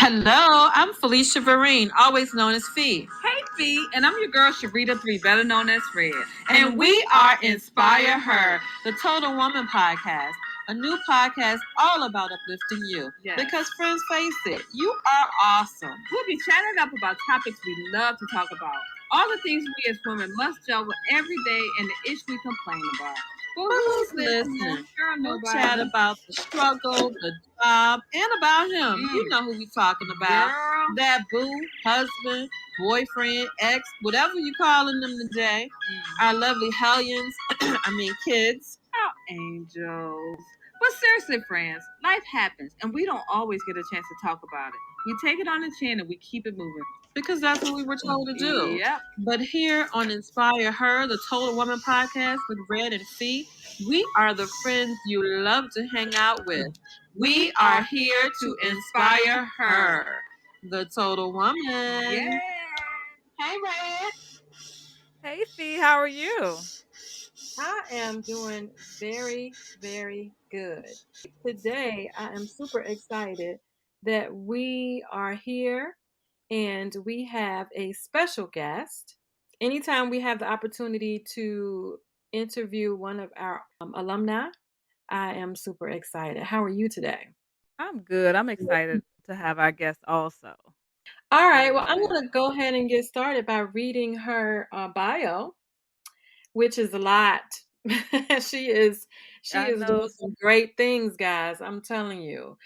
Hello, I'm Felicia Vereen, always known as Fee. Hey, Fee, and I'm your girl, Sharita 3, better known as Fred. And we are Inspire Her, the Total Woman Podcast, a new podcast all about uplifting you. Yes. Because, friends, face it, you are awesome. We'll be chatting up about topics we love to talk about. All the things we as women must juggle every day and the ish we complain about. But who's listening? Girl, We'll nobody. chat about the struggle, the job, and about him. You know who we talking about. Girl. That boo, husband, boyfriend, ex, whatever you calling them today. Our lovely hellions, kids. Our angels. But seriously, friends, life happens, and we don't always get a chance to talk about it. We take it on the chin and we keep it moving. Because that's what we were told to do. Yep. But here on Inspire Her, the Total Woman Podcast with Red and Fee, we are the friends you love to hang out with. We are here to inspire her, the Total Woman. Yeah. Hey, Red. Hey, Fee, how are you? I am doing very, very good. Today, I am super excited that we are here and we have a special guest. Anytime we have the opportunity to interview one of our alumni, I am super excited. How are you today? I'm good. I'm excited to have our guest also. All right. Well, I'm going to go ahead and get started by reading her bio, which is a lot. she is doing some great things, guys. I'm telling you.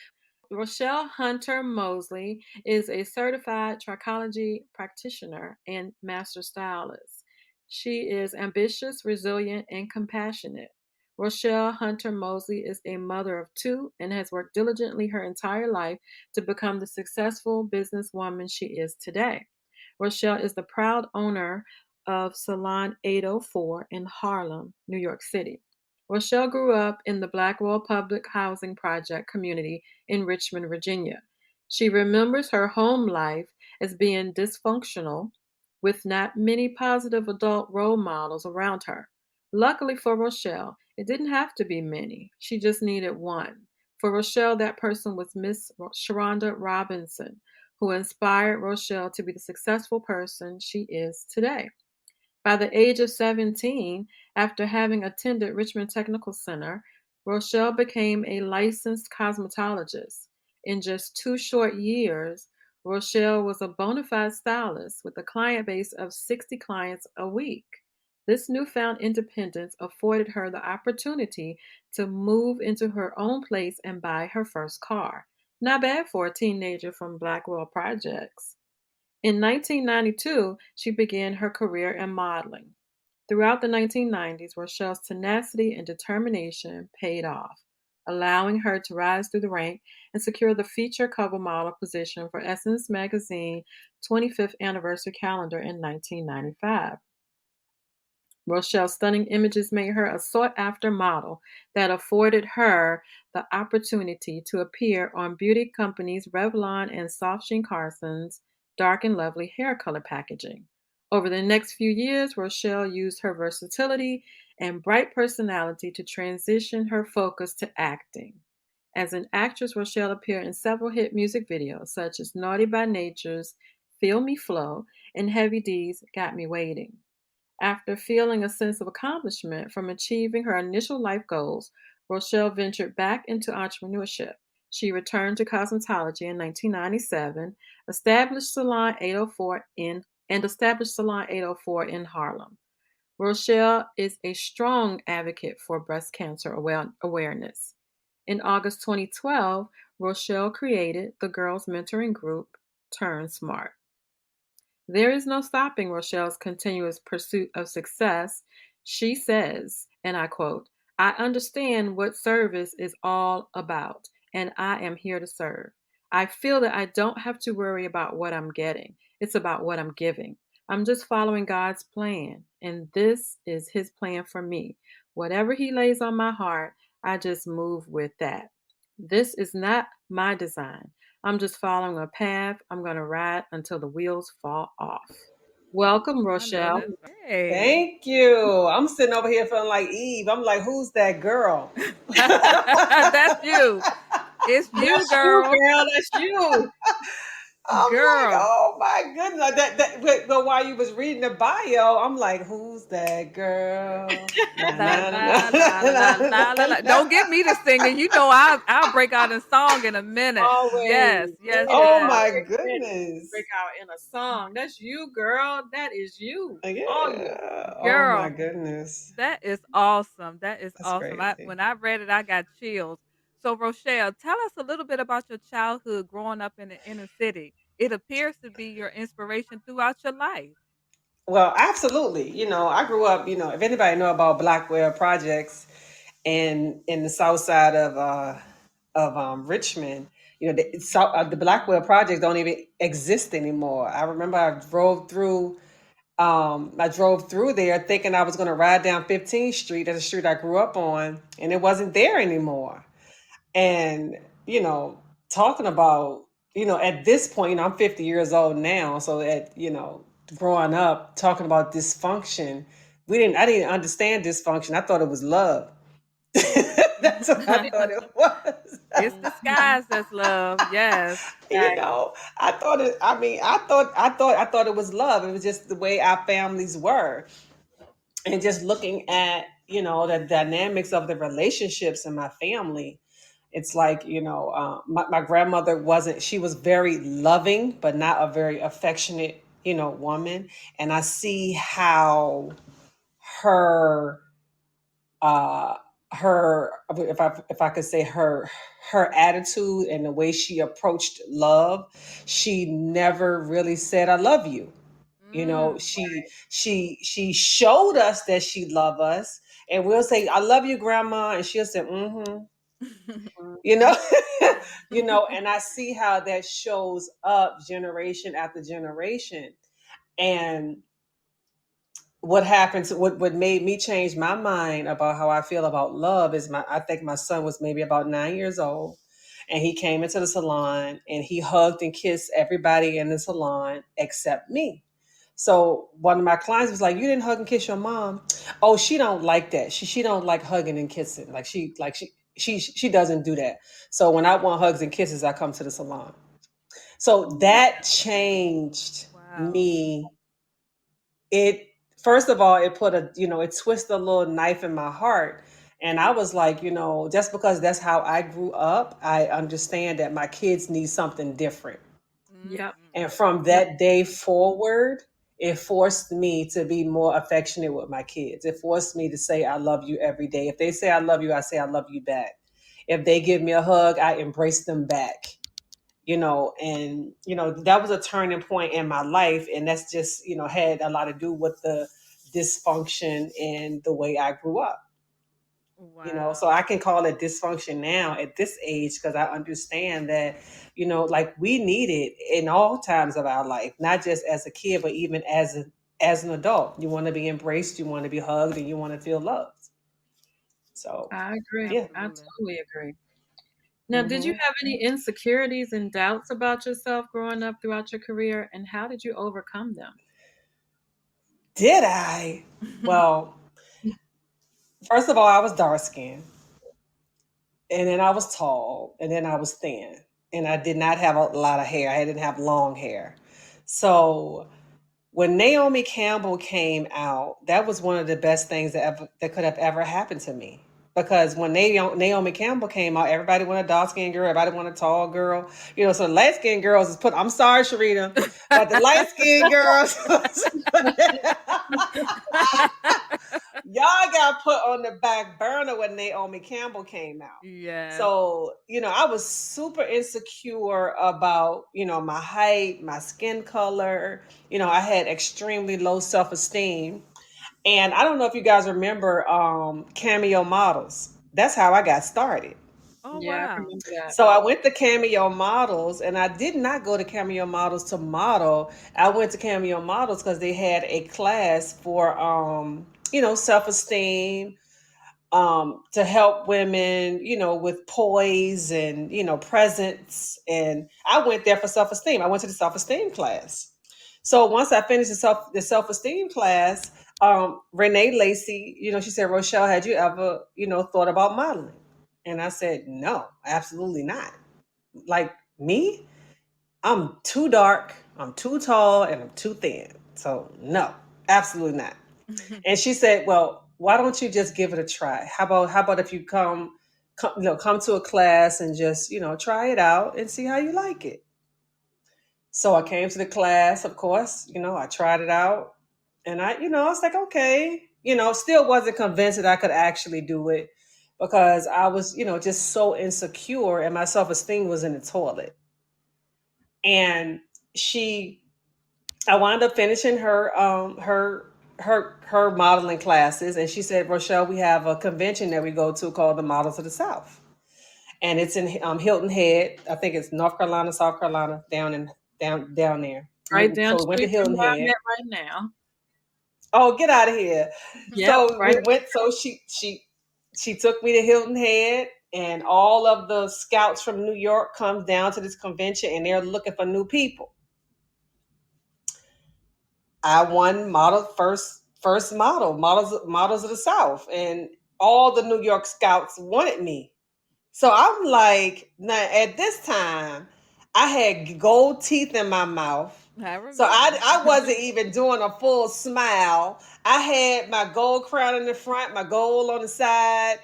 Rochelle Hunter Mosley is a certified trichology practitioner and master stylist. She is ambitious, resilient, and compassionate. Rochelle Hunter Mosley is a mother of two and has worked diligently her entire life to become the successful businesswoman she is today. Rochelle is the proud owner of Salon 804 in Harlem, New York City. Rochelle grew up in the Blackwell Public Housing Project community in Richmond, Virginia. She remembers her home life as being dysfunctional, with not many positive adult role models around her. Luckily for Rochelle, it didn't have to be many. She just needed one. For Rochelle, that person was Miss Sharon Robinson, who inspired Rochelle to be the successful person she is today. By the age of 17, after having attended Richmond Technical Center, Rochelle became a licensed cosmetologist. In just 2 short years, Rochelle was a bona fide stylist with a client base of 60 clients a week. This newfound independence afforded her the opportunity to move into her own place and buy her first car. Not bad for a teenager from Blackwell projects. In 1992, she began her career in modeling. Throughout the 1990s, Rochelle's tenacity and determination paid off, allowing her to rise through the rank and secure the feature cover model position for Essence Magazine 25th anniversary calendar in 1995. Rochelle's stunning images made her a sought-after model that afforded her the opportunity to appear on beauty companies Revlon and Soft Sheen Carson's Dark and Lovely hair color packaging. Over the next few years, Rochelle used her versatility and bright personality to transition her focus to acting. As an actress, Rochelle appeared in several hit music videos, such as Naughty by Nature's Feel Me Flow and Heavy D's Got Me Waiting. After feeling a sense of accomplishment from achieving her initial life goals, Rochelle ventured back into entrepreneurship. She returned to cosmetology in 1997, established Salon 804 in Harlem. Rochelle is a strong advocate for breast cancer awareness. In August 2012, Rochelle created the girls' mentoring group, Turn Smart. There is no stopping Rochelle's continuous pursuit of success. She says, and I quote, "I understand what service is all about, and I am here to serve. I feel that I don't have to worry about what I'm getting. It's about what I'm giving. I'm just following God's plan, and this is His plan for me. Whatever He lays on my heart, I just move with that. This is not my design. I'm just following a path. I'm going to ride until the wheels fall off." Welcome, Rochelle. Hey. Thank you. I'm sitting over here feeling like Eve. I'm like, who's that girl? That's you. It's you, That's girl. you, girl. That's you. I'm like, Girl. oh my goodness. But while you was reading the bio, I'm like, who's that girl? Na, La na, na, la la la na, la la na, la. na. Don't get me to singing. You know I'll break out in song in a minute. Yes, Always yes, Oh yes. my ready to break goodness. out in a song. That's you, girl. That is you. All you. Yeah. Oh my Girl, goodness. that is awesome. That is That's awesome. crazy. When I read it, I got chills. So Rochelle, tell us a little bit about your childhood growing up in the inner city. It appears to be your inspiration throughout your life. Well, absolutely. I grew up, if anybody know about Blackwell projects and in the south side of Richmond, the Blackwell projects don't even exist anymore. I remember I drove through there thinking I was going to ride down 15th Street, that's the street I grew up on, and it wasn't there anymore. And, you know, talking about, at this point, I'm 50 years old now. So growing up, talking about dysfunction, I didn't understand dysfunction. I thought it was love. That's what I thought it was. It's Mhm. disguised as love. Yes. I thought it, I mean, I thought it was love. It was just the way our families were. And just looking at, the dynamics of the relationships in my family, it's like, my grandmother she was very loving, but not a very affectionate, woman. And I see how her, uh, if I could say her attitude and the way she approached love, she never really said, I love you. Mm. She showed us that she loved us, and we'll say, I love you, grandma, and she'll say, mm-hmm. you know and I see how that shows up generation after generation. And what made me change my mind about how I feel about love is I think my son was maybe about 9 years old, and he came into the salon and he hugged and kissed everybody in the salon except me. So one of my clients was like, you didn't hug and kiss your mom. Oh, she don't like that. She don't like hugging and kissing. She doesn't do that. So when I want hugs and kisses, I come to the salon. So that changed Wow. me. It First of all, it it twisted a little knife in my heart. And I was like, just because that's how I grew up, I understand that my kids need something different. Yep. Mhm. And from Yep. that day forward, it forced me to be more affectionate with my kids. It forced me to say, I love you every day. If they say, I love you, I say, I love you back. If they give me a hug, I embrace them back. And that was a turning point in my life. And that's just, had a lot to do with the dysfunction and the way I grew up. So Wow. I can call it dysfunction now at this age, because I understand that, like, we need it in all times of our life, not just as a kid, but even as an adult. You want to be embraced, you want to be hugged, and you want to feel loved. So I agree. yeah. I Absolutely. totally agree. Now, did you Hmm. have any insecurities and doubts about yourself growing up throughout your career, and how did you overcome them? Did I? Well, first of all, I was dark skinned, and then I was tall, and then I was thin, and I did not have a lot of hair. I didn't have long hair. So when Naomi Campbell came out, that was one of the best things that could have ever happened to me. Because when Naomi Campbell came out, everybody wanted a dark skinned girl, everybody wanted a tall girl. So the light skinned girls is put. I'm sorry, Sharita, but the light skinned girls, y'all got put on the back burner when Naomi Campbell came out. Yes. So, I was super insecure about, my height, my skin color. I had extremely low self esteem. And I don't know if you guys remember Cameo Models. That's how I got started. Oh, Yeah, I wow. remember that. So I went to Cameo Models, and I did not go to Cameo Models to model. I went to Cameo Models because they had a class for, self-esteem, to help women, with poise and, presence. And I went there for self-esteem. I went to the self-esteem class. So once I finished the self-esteem class, Renee Lacey, she said, Rochelle, had you ever, thought about modeling? And I said, no, absolutely not. Like, me? I'm too dark, I'm too tall, and I'm too thin. So no, absolutely not. And she said, "Well, why don't you just give it a try? How about if you come to a class and just try it out and see how you like it." So I came to the class, of course. I tried it out, and I was like, okay. Still wasn't convinced that I could actually do it because I was, just so insecure, and my self esteem was in the toilet. And she I wound up finishing her modeling classes, and she said, "Rochelle, we have a convention that we go to called the Models of the South, and it's in Hilton Head. I think it's North Carolina, South Carolina, down there. Right down So the we went to street from Hilton where I'm Head. at right now. Oh, get out of here! Yep, So right. we went. So she took me to Hilton Head, and all of the scouts from New York comes down to this convention, and they're looking for new people. I won models of the South, and all the New York scouts wanted me. So I'm like, now at this time, I had gold teeth in my mouth. I So remember. I wasn't even doing a full smile. I had my gold crown in the front, my gold on the side,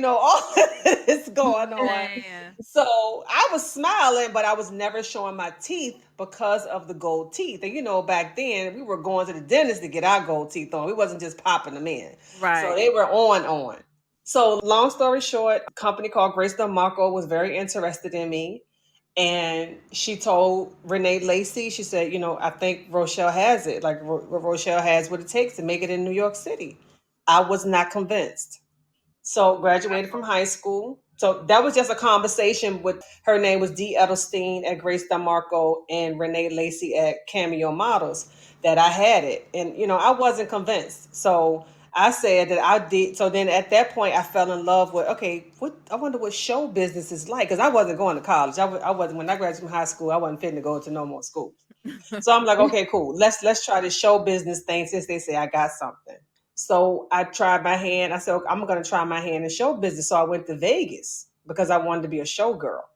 all of this going on. Man. So I was smiling, but I was never showing my teeth because of the gold teeth. And back then we were going to the dentist to get our gold teeth on. We wasn't just popping them in. So Right. they were on. So long story short, a company called Grace Del Marco was very interested in me. And she told Renee Lacey, she said, I think Rochelle has it. Like Rochelle has what it takes to make it in New York City. I was not convinced. So graduated from high school. So that was just a conversation with her name was Dee Edelstein at Grace Del Marco and Renee Lacey at Cameo Models that I had it. And I wasn't convinced. So I said that I did. So then at that point I fell in love with, okay, I wonder what show business is like. Because I wasn't going to college. I wasn't, when I graduated from high school, I wasn't fitting to go to no more school. So I'm like, okay, cool. Let's try this show business thing since they say I got something. So I tried my hand. I said, okay, I'm going to try my hand in show business. So I went to Vegas because I wanted to be a showgirl, Oh,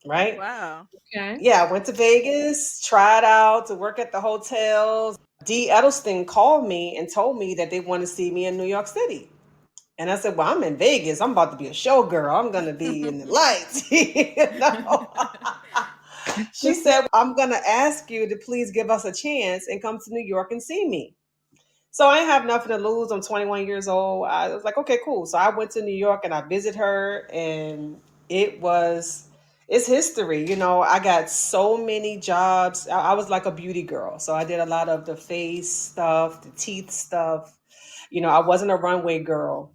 right? wow. Okay. Yeah, I went to Vegas, tried out to work at the hotels. Dee Edelstein called me and told me that they want to see me in New York City. And I said, well, I'm in Vegas. I'm about to be a showgirl. I'm going to be in the lights. She said, I'm going to ask you to please give us a chance and come to New York and see me. So I didn't have nothing to lose. I'm 21 years old. I was like, okay, cool. So I went to New York and I visited her, and it's history. I got so many jobs. I was like a beauty girl. So I did a lot of the face stuff, the teeth stuff. I wasn't a runway girl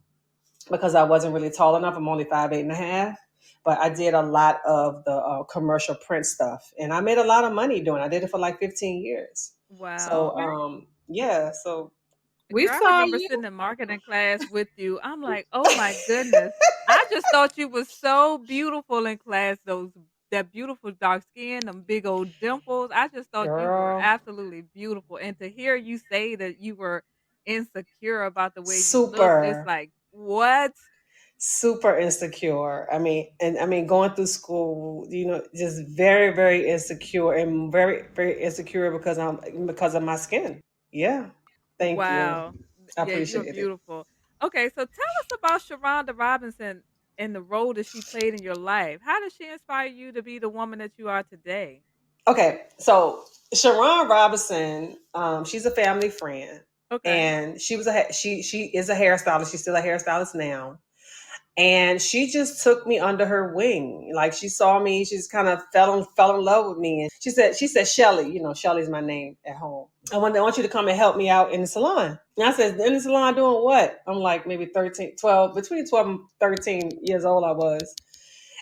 because I wasn't really tall enough. I'm only 5'8.5". But I did a lot of the commercial print stuff, and I made a lot of money doing it. I did it for like 15 years. So Wow. yeah, so We Girl, I saw remember you. sitting in marketing class with you. I'm like, oh my goodness. I just thought you was so beautiful in class. That beautiful dark skin, them big old dimples. I just thought you were girl, absolutely beautiful. And to hear you say that you were insecure about the way you looked, it's super, like, what? super insecure. I mean, going through school, just very, very insecure and very, very insecure because of my skin. Yeah. Thank you. Wow. I Yeah, you're appreciate it. beautiful. Okay, so tell us about Sharonda Robinson and the role that she played in your life. How did she inspire you to be the woman that you are today? Okay, so Sharon Robinson, she's a family friend, Okay. and she is a hairstylist. She's still a hairstylist now, and she just took me under her wing. Like she saw me, she just kind of fell in love with me, and she said Shelly, Shelly's my name at home. I want you to come and help me out in the salon. And I said, in the salon doing what? I'm like maybe 13, 12, between 12 and 13 years old I was.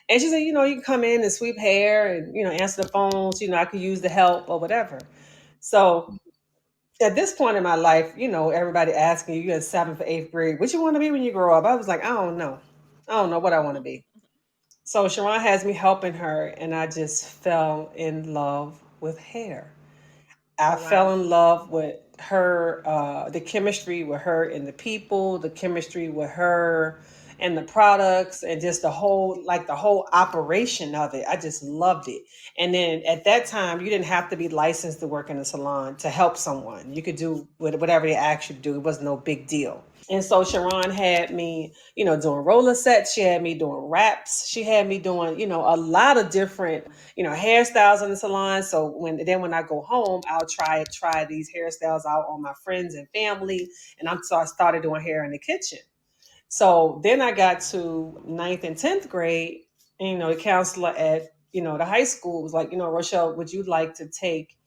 And she said, you can come in and sweep hair and, answer the phones. I could use the help or whatever. So at this point in my life, everybody asking you in seventh or eighth grade, what you want to be when you grow up? I was like, I don't know. I don't know what I want to be. So Sharon has me helping her, and I just fell in love with hair. I Oh, fell wow. in love with her, the chemistry with her and the people, the chemistry with her and the products and just the whole operation of it. I just loved it. And then at that time, you didn't have to be licensed to work in a salon to help someone. You could do whatever they asked you to do. It was no big deal. And so Sharon had me, doing roller sets. She had me doing wraps. She had me doing, a lot of different, hairstyles in the salon. So when I go home, I'll try these hairstyles out on my friends and family. And so I started doing hair in the kitchen. So then I got to ninth and 10th grade, and, the counselor at, the high school was like, Rochelle, would you like to take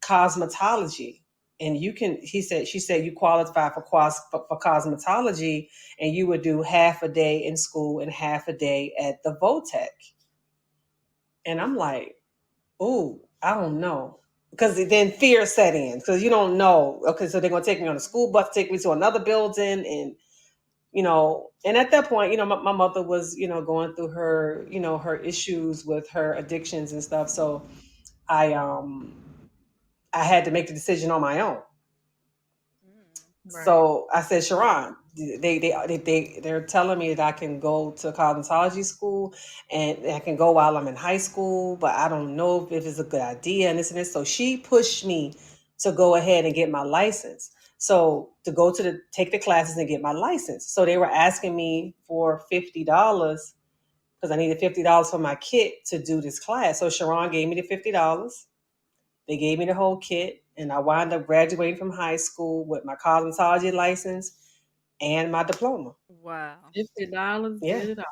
cosmetology? And she said, you qualify for cosmetology, and you would do half a day in school and half a day at the Votech. And I'm like, oh, I don't know. Because then fear set in, because you don't know. Okay, so they're going to take me on a school bus, take me to another building, and and at that point, my mother was, going through her, her issues with her addictions and stuff. So I had to make the decision on my own. Right. So I said, Sharon, they're telling me that I can go to cosmetology school and I can go while I'm in high school, but I don't know if it's a good idea and this and this. So she pushed me to go ahead and get my license. So to go take the classes and get my license. So they were asking me for $50 because I needed $50 for my kit to do this class. So Sharon gave me the $50. They gave me the whole kit, and I wound up graduating from high school with my cosmetology license and my diploma. Wow. $50 Yeah. did it all.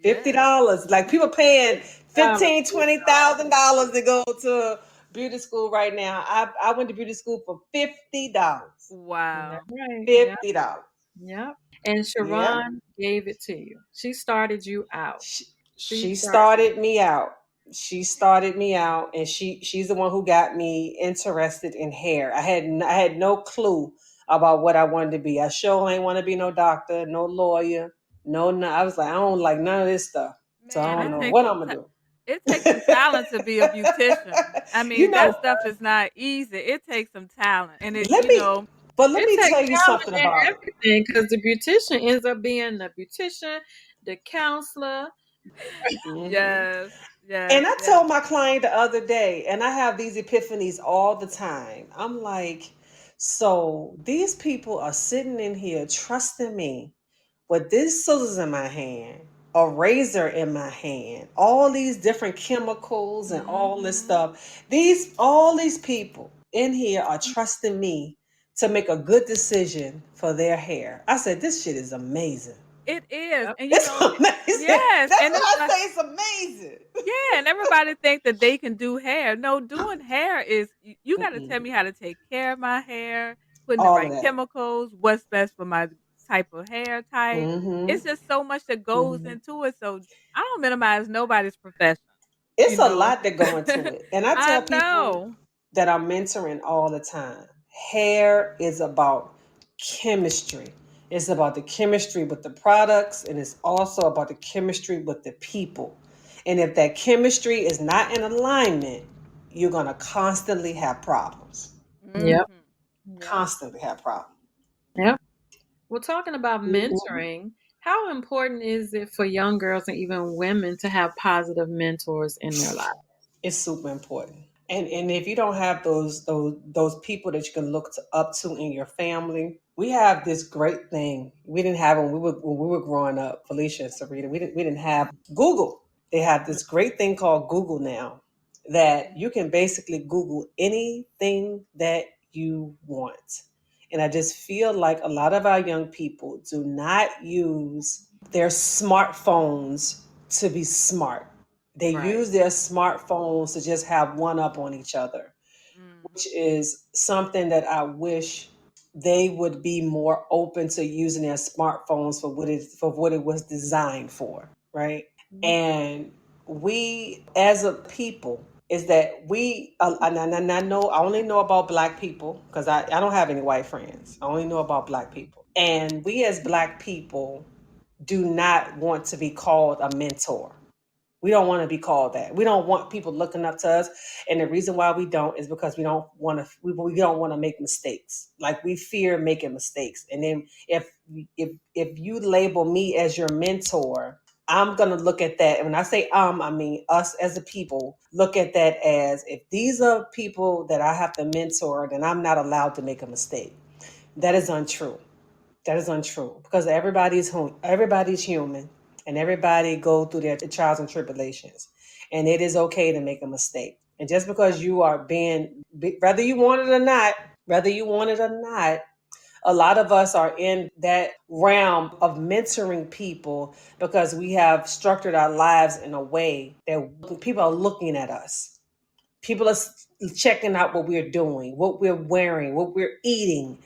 $50. Like people paying $15,000-$20,000 to go to beauty school right now. I went to beauty school for $50. Wow. Right. $50. Yep. And Sharon gave it to you. She started you out. She started me out. She started me out, and she's the one who got me interested in hair. I had no clue about what I wanted to be. I sure ain't want to be no doctor, no lawyer, no. I was like, I don't like none of this stuff. Man, So I don't know what I'm gonna do. It takes some talent to be a beautician. I mean, that stuff is not easy. It takes some talent, and let me tell you something about everything, because the beautician ends up being the beautician, the counselor. Yes. And I told my client the other day, and I have these epiphanies all the time. I'm like, so these people are sitting in here trusting me with these scissors in my hand, a razor in my hand, all these different chemicals and all this stuff. All these people in here are trusting me to make a good decision for their hair. I said, this shit is amazing. It is. And It's amazing. Yes. That's and what I say, it's amazing. Yeah, and everybody think that they can do hair. No, doing hair is you got to tell me how to take care of my hair, putting the All of right that. chemicals, what's best for my type of hair type. It's just so much that goes into it. So I don't minimize nobody's profession. It's a lot that go into it. And I tell people know. that I'm mentoring all the time, hair is about chemistry. It's about the chemistry with the products, and it's also about the chemistry with the people. And if that chemistry is not in alignment, you're going to constantly have problems. Yep. Constantly have problems. Yep. Well, talking about mentoring, how important is it for young girls and even women to have positive mentors in their lives? It's super important. And if you don't have those people that you can look up to in your family, we have this great thing. We didn't have when we were growing up, Felicia and Sarita. We didn't have Google. They have this great thing called Google now, that you can basically Google anything that you want. And I just feel like a lot of our young people do not use their smartphones to be smart. They use their smartphones to just have one up on each other, which is something that I wish they would be more open to using their smartphones for what it was designed for, right? And we as a people is that and I know I only know about Black people because I don't have any white friends. I only know about Black people. And we as Black people do not want to be called a mentor. We don't want to be called that. We don't want people looking up to us. And the reason why we don't is because we don't want to. We don't want to make mistakes. Like we fear making mistakes. And then if you label me as your mentor, I'm gonna look at that. And when I say I mean us as a people. Look at that as if these are people that I have to mentor, then I'm not allowed to make a mistake. That is untrue. That is untrue because everybody's human and everybody go through their trials and tribulations, and it is okay to make a mistake. And just because you are whether you want it or not, a lot of us are in that realm of mentoring people because we have structured our lives in a way that people are looking at us. People are checking out what we're doing, what we're wearing, what we're eating,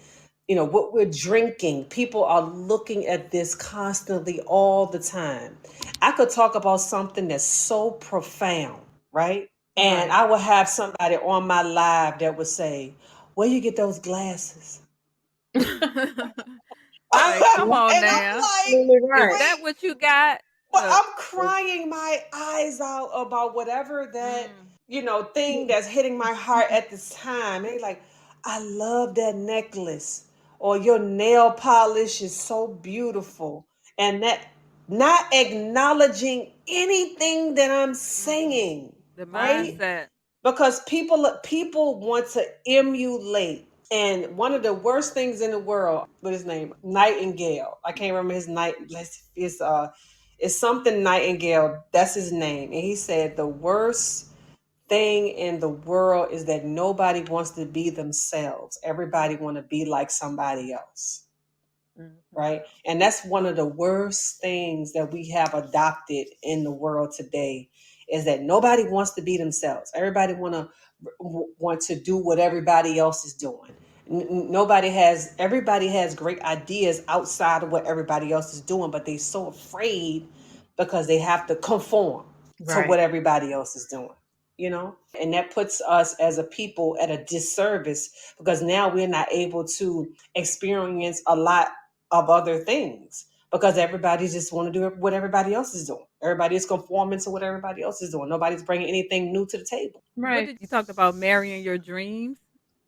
what we're drinking. People are looking at this constantly all the time. I could talk about something that's so profound, right? And I would have somebody on my live that would say, where you get those glasses? Like, come on And now. I'm like, Is that what you got? but I'm crying my eyes out about whatever that, thing that's hitting my heart at this time. And they're like, I love that necklace. Or your nail polish is so beautiful. And that not acknowledging anything that I'm saying. The Right? mindset. Because people want to emulate. And one of the worst things in the world, what his name? Nightingale. I can't remember his it's something Nightingale. That's his name. And he said the worst thing in the world is that nobody wants to be themselves. Everybody want to be like somebody else. Right? And that's one of the worst things that we have adopted in the world today is that nobody wants to be themselves. Everybody want to do what everybody else is doing. Everybody has great ideas outside of what everybody else is doing, but they're so afraid because they have to conform to what everybody else is doing. And that puts us as a people at a disservice because now we're not able to experience a lot of other things because everybody just want to do what everybody else is doing. Everybody is conforming to what everybody else is doing. Nobody's bringing anything new to the table. What did you talk about marrying your dreams?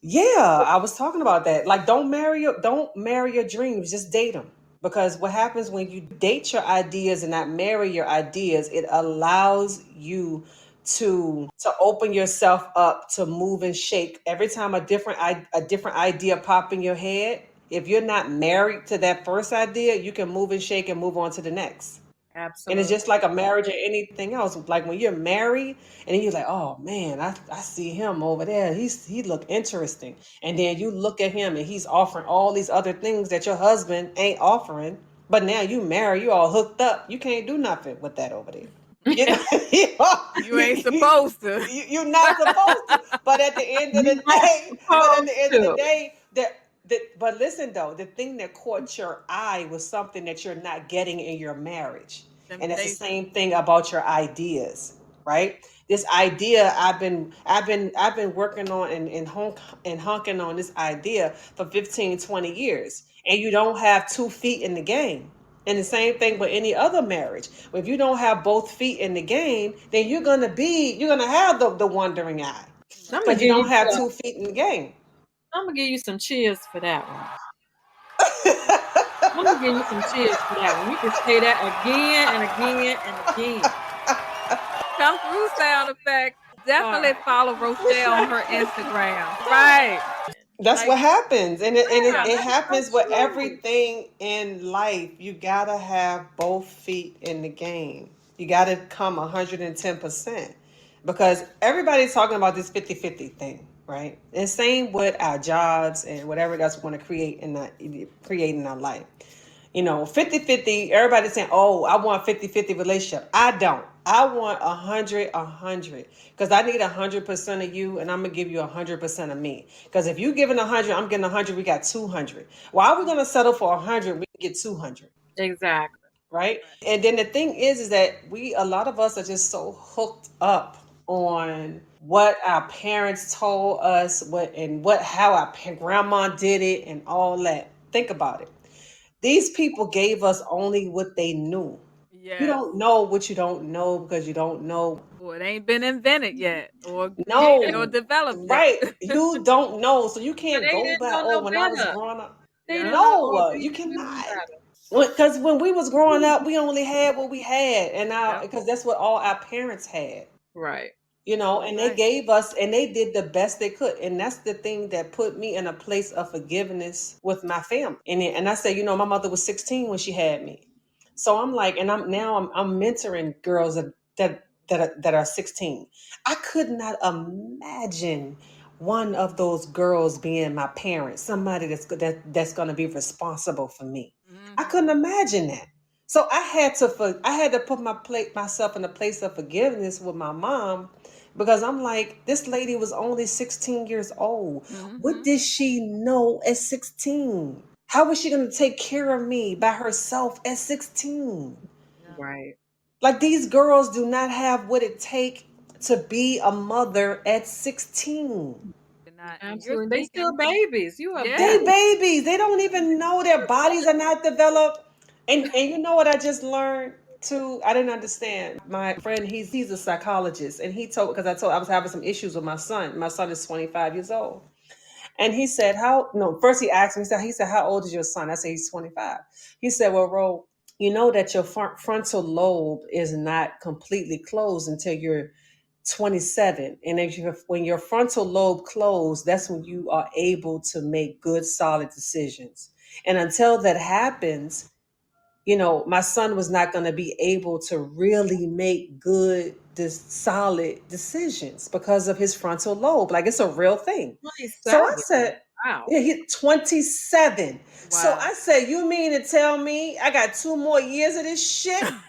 Yeah, I was talking about that. Like, don't marry your dreams. Just date them. Because what happens when you date your ideas and not marry your ideas, it allows you to open yourself up to move and shake. Every time a different idea pop in your head, if you're not married to that first idea, you can move and shake and move on to the next. Absolutely. And it's just like a marriage or anything else. Like when you're married and then you're like, oh man, I see him over there. He look interesting. And then you look at him and he's offering all these other things that your husband ain't offering. But now you married, you all hooked up. You can't do nothing with that over there. You ain't supposed to. You're not supposed to. But at the end of the day, but listen though, the thing that caught your eye was something that you're not getting in your marriage. And that's the same thing about your ideas, right? This idea I've been working on and honking on this idea for 15, 20 years. And you don't have 2 feet in the game. And the same thing with any other marriage. If you don't have both feet in the game, then you're gonna have the wandering eye. Because you don't have 2 feet in the game. I'm gonna give you some cheers for that one. I'm gonna give you some cheers for that one. We can say that again and again and again. Come through, sound effect. Definitely follow Rochelle on her Instagram. Right. That's what happens. And it happens with everything in life. You gotta have both feet in the game. You gotta come 110%. Because everybody's talking about this 50-50 thing, right? And same with our jobs and whatever else we want to create in our life. 50-50, everybody's saying, oh, I want 50-50 relationship. I don't. I want 100-100 because I need 100% of you and I'm going to give you 100% of me. Because if you giving 100, I'm getting 100, we got 200. Why are we going to settle for 100? We can get 200. Exactly. Right? And then the thing is that a lot of us are just so hooked up on what our parents told us, how our grandma did it and all that. Think about it. These people gave us only what they knew. You don't know what you don't know because you don't know. Or it ain't been invented yet or created or No, developed yet. right. You don't know. So you But can't they go didn't back. know Oh, no when I was better. growing up. They didn't Yeah. know No, they you knew cannot. better. Because when we was growing up, we only had what we had. And now, Yep. because that's what all our parents had. Right. You're And they right. gave us, and they did the best they could. And that's the thing that put me in a place of forgiveness with my family. And I said, my mother was 16 when she had me. So I'm like, and I'm mentoring girls that are 16. I could not imagine one of those girls being my parent, somebody that's going to be responsible for me. I couldn't imagine that. So I had to put myself in a place of forgiveness with my mom, because I'm like, this lady was only 16 years old. What did she know at 16? How was she going to take care of me by herself at 16? Yeah. Right. Like, these girls do not have what it takes to be a mother at 16. You're not, and you're Absolutely. They still speaking. babies. You are Yeah. They baby. babies. They don't even know their bodies are not developed. And you know what I just learned too? I didn't understand. My friend, he's a psychologist, and he told, because I was having some issues with my son. My son is 25 years old. And he said, how no, first he asked me, he said, how old is your son? I said, he's 25. He said, well, Ro, you know that your frontal lobe is not completely closed until you're 27. And when your frontal lobe closed, that's when you are able to make good, solid decisions. And until that happens, my son was not going to be able to really make good, solid decisions because of his frontal lobe. Like, it's a real thing. So I 27. said, Wow. yeah, he's 27. So Wow. I said, you mean to tell me I got 2 more years of this shit? Girl,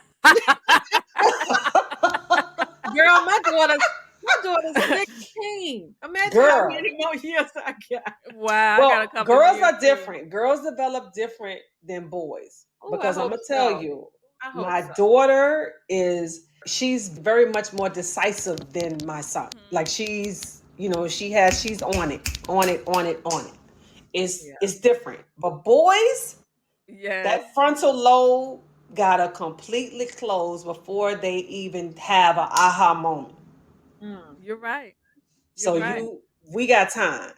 my daughter's 16. Imagine how Girl. many more years I got. Wow. I got a Well, couple of girls years are too. different. Girls develop different than boys. Oh, I Because I'm hope going to tell so. you, I hope my so. daughter she's very much more decisive than my son. Mhm. Like, she's on it, on it, on it, on it. Yeah. It's different. But boys, Yes. that frontal lobe gotta completely close before they even have an aha moment. Mm. You're right. You're So right. we got time.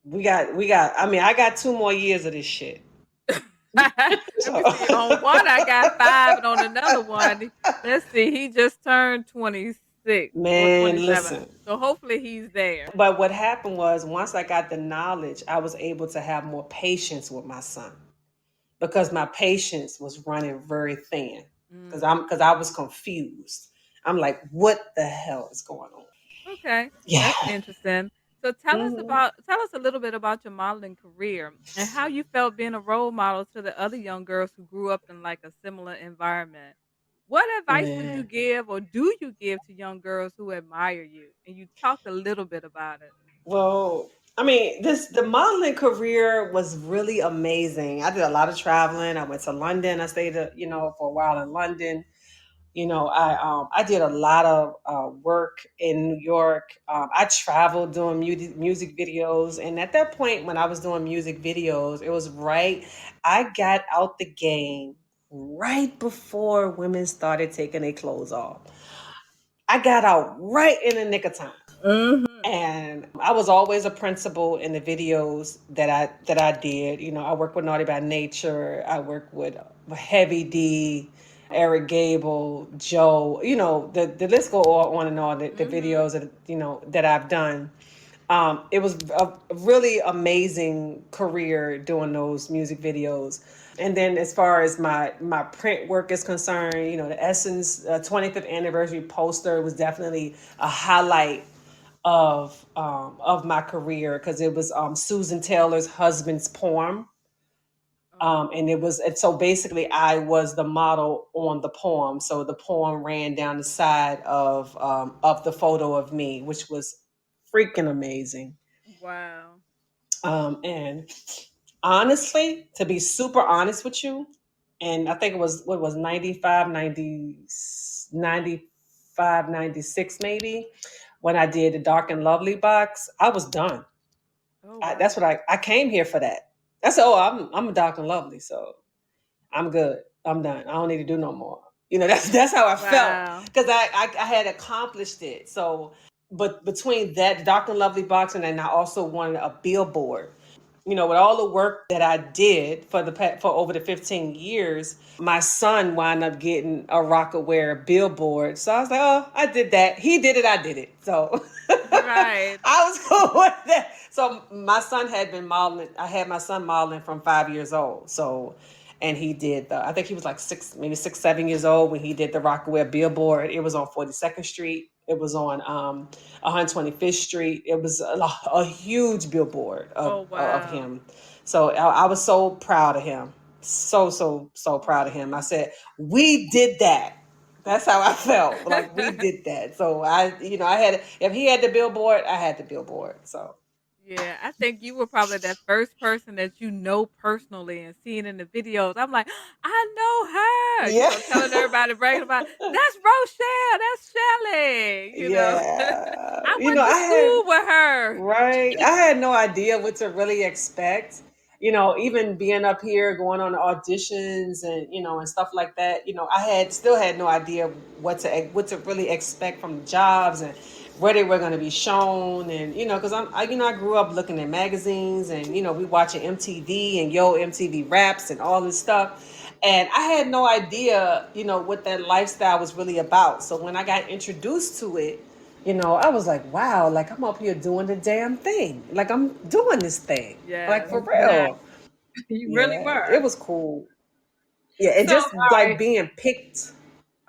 We got. I mean, I got 2 more years of this shit. Let me So, see. On one, I got 5, and on another one, let's see, he just turned 26 or man, 27. listen. So hopefully he's there. But what happened was, once I got the knowledge, I was able to have more patience with my son, because my patience was running very thin, because Mm. I was confused. I'm like, what the hell is going on? Okay, Yeah. that's interesting. So Mhm. tell us a little bit about your modeling career and how you felt being a role model to the other young girls who grew up in like a similar environment. What advice would you Man. give or do you give to young girls who admire you? And you talked a little bit about it. Well, I mean, the modeling career was really amazing. I did a lot of traveling. I went to London. I stayed, for a while in London. I did a lot of work in New York. I traveled doing music videos, and at that point, when I was doing music videos, it was right. I got out the game right before women started taking their clothes off. I got out right in the nick of time. Mhm. And I was always a principal in the videos that I did. I worked with Naughty by Nature. I worked with Heavy D, Eric Gable, Joe. The list go on and on. The Mhm. videos that I've done. It was a really amazing career doing those music videos. And then, as far as my print work is concerned, the Essence 25th anniversary poster was definitely a highlight of my career, because it was Susan Taylor's husband's poem. Oh. And so basically I was the model on the poem. So the poem ran down the side of the photo of me, which was freaking amazing. Wow. And honestly, to be super honest with you, and I think it was, what was 95, 95, 96 maybe, when I did the Dark and Lovely box, I was done. Oh That's wow. what I came here for that. I said, oh, I'm a Dark and Lovely, so I'm good. I'm done. I don't need to do no more. That's how I felt, Wow. because I had accomplished it. So, but between that, the Dr. Lovely box, and then I also wanted a billboard. With all the work that I did for over the 15 years, my son wound up getting a Rockaware billboard. So I was like, oh, I did that. He did it. I did it. So Right. I was cool with that. So my son had been modeling. I had my son modeling from 5 years old. So, and he did I think he was like maybe 7 years old when he did the Rockaware billboard. It was on 42nd Street. It was on 125th Street. It was a huge billboard Oh, of wow. him. So I was so proud of him. So proud of him. I said, we did that. That's how I felt. Like, we did that. So I had, if he had the billboard, I had the billboard. So Yeah, I think you were probably that first person that you know personally and seeing in the videos. I'm like, I know her. yeah. Telling everybody, bragging about, that's Rochelle, that's Shelly. Yeah. I went to school with her. Right. I had no idea what to really expect. Even being up here, going on auditions and stuff like that. Still had no idea what to really expect from the jobs and where they were going to be shown. And because I grew up looking at magazines and we watching MTV and MTV Raps and all this stuff. And I had no idea, what that lifestyle was really about. So when I got introduced to it, I was like, wow, like I'm up here doing the damn thing. Like I'm doing this thing. Like, Yes. for real. You really Yeah, were. it was cool. Yeah, and So, just all like right. being picked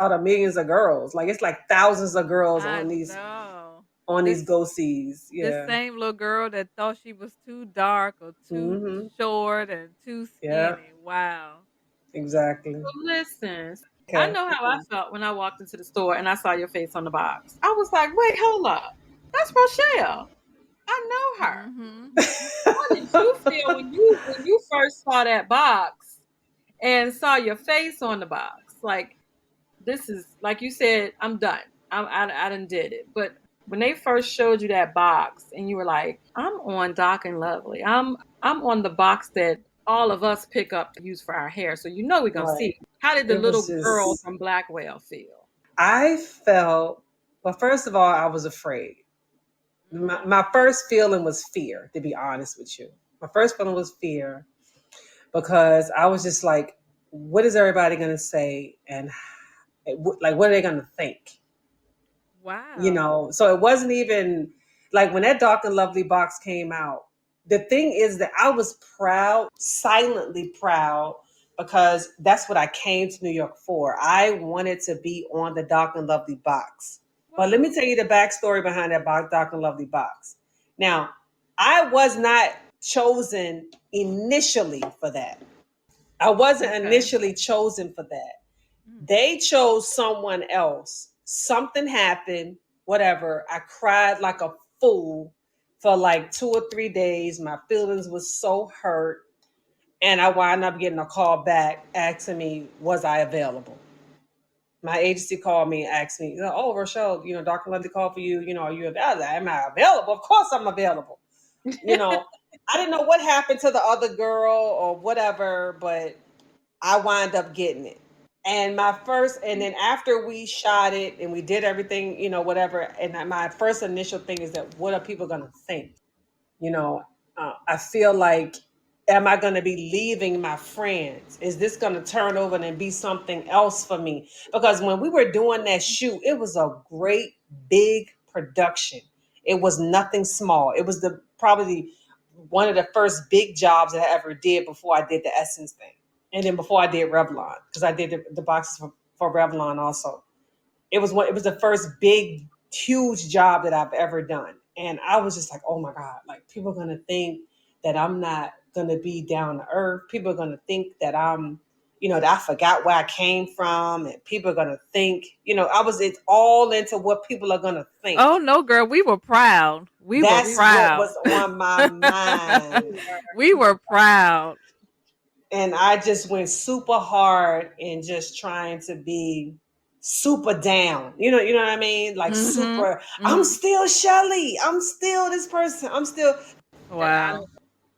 out of millions of girls. Like, it's like thousands of girls I on these know. on these This go-sees. this Yeah. same little girl that thought she was too dark or too Mm-hmm. short and too Yeah, skinny. Wow. exactly. Listen, I Okay. know how I felt when I walked into the store and I saw your face on the box. I was like, wait, hold up. That's Rochelle. I know her. Mhm. How did you feel when you first saw that box and saw your face on the box? Like, this is, like you said, I'm done. I done did it. But when they first showed you that box and you were like, I'm on Doc and Lovely. I'm on the box that all of us pick up to use for our hair. So we're gonna see Right. it. How did the It was little girl just, from Blackwell feel? I felt, well, first of all, I was afraid. My Mhm. first feeling was fear, to be honest with you. My first feeling was fear, because I was just like, what is everybody going to say? And like, what are they going to think? Wow. So it wasn't even like when that Dark and Lovely box came out. The thing is that I was proud, silently proud, because that's what I came to New York for. I wanted to be on the Dark and Lovely box. But let me Wow. tell you the backstory behind that Dark and Lovely box. Now, I was not chosen initially for that. I wasn't Okay. initially chosen for that. Mm. They chose someone else. Something happened, whatever. I cried like a fool for like 2 or 3 days. My feelings was so hurt. And I wound up getting a call back asking me, was I available? My agency called me and asked me, oh, Rochelle, Dr. Lundy called for you. Are you available? Am I available? Of course I'm available. I didn't know what happened to the other girl or whatever, but I wind up getting it. And then after we shot it and we did everything, whatever. And my first initial thing is that, what are people going to think? You know, I feel like, am I going to be leaving my friends? Is this going to turn over and be something else for me? Because when we were doing that shoot, it was a great big production. It was nothing small. It was probably one of the first big jobs that I ever did before I did the Essence thing. And then before I did Revlon, because I did the boxes for Revlon also. It was the first big, huge job that I've ever done. And I was just like, oh my God, like, people are gonna think that I'm not gonna be down to earth. People are gonna think that that I forgot where I came from, and people are gonna think, it's all into what people are gonna think. Oh no, girl, we were proud. We were That's what proud. was on my mind. We were proud. And I just went super hard in just trying to be super down. You know what I mean? Like, Mhm. super, I'm Mhm. still Shelly. I'm still this person. I'm still Wow.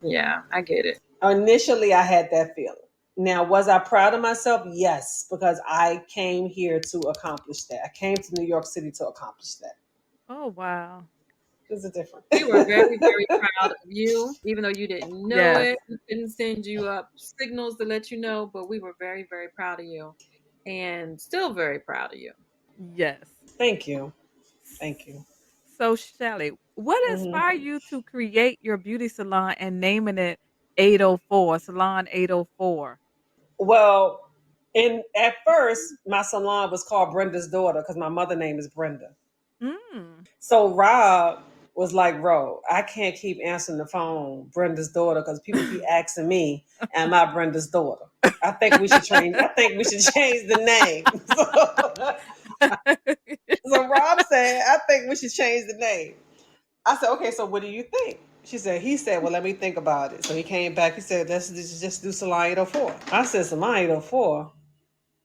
Yeah, I get it. initially I had that feeling. Now, was I proud of myself? Yes, because I came here to accomplish that. I came to New York City to accomplish that. Oh, wow. There's a difference. We were very, very proud of you, even though you didn't know Yes. it. We couldn't send you up signals to let you know, but we were very, very proud of you and still very proud of you. Yes. Thank you. Thank you. So, Shelly, what Hmm. inspired you to create your beauty salon and naming it 804, Salon 804? Well, at first, my salon was called Brenda's Daughter because my mother name is Brenda. Mm. So Rob was like, "Bro, I can't keep answering the phone, Brenda's daughter, because people keep asking me, am I Brenda's daughter? I think we should change. I think we should change the name." So Rob said, "I think we should change the name." I said, "Okay, so what do you think?" He said, well, let me think about it. So he came back. He said, let's just do Salon 804. I said, Salon 804.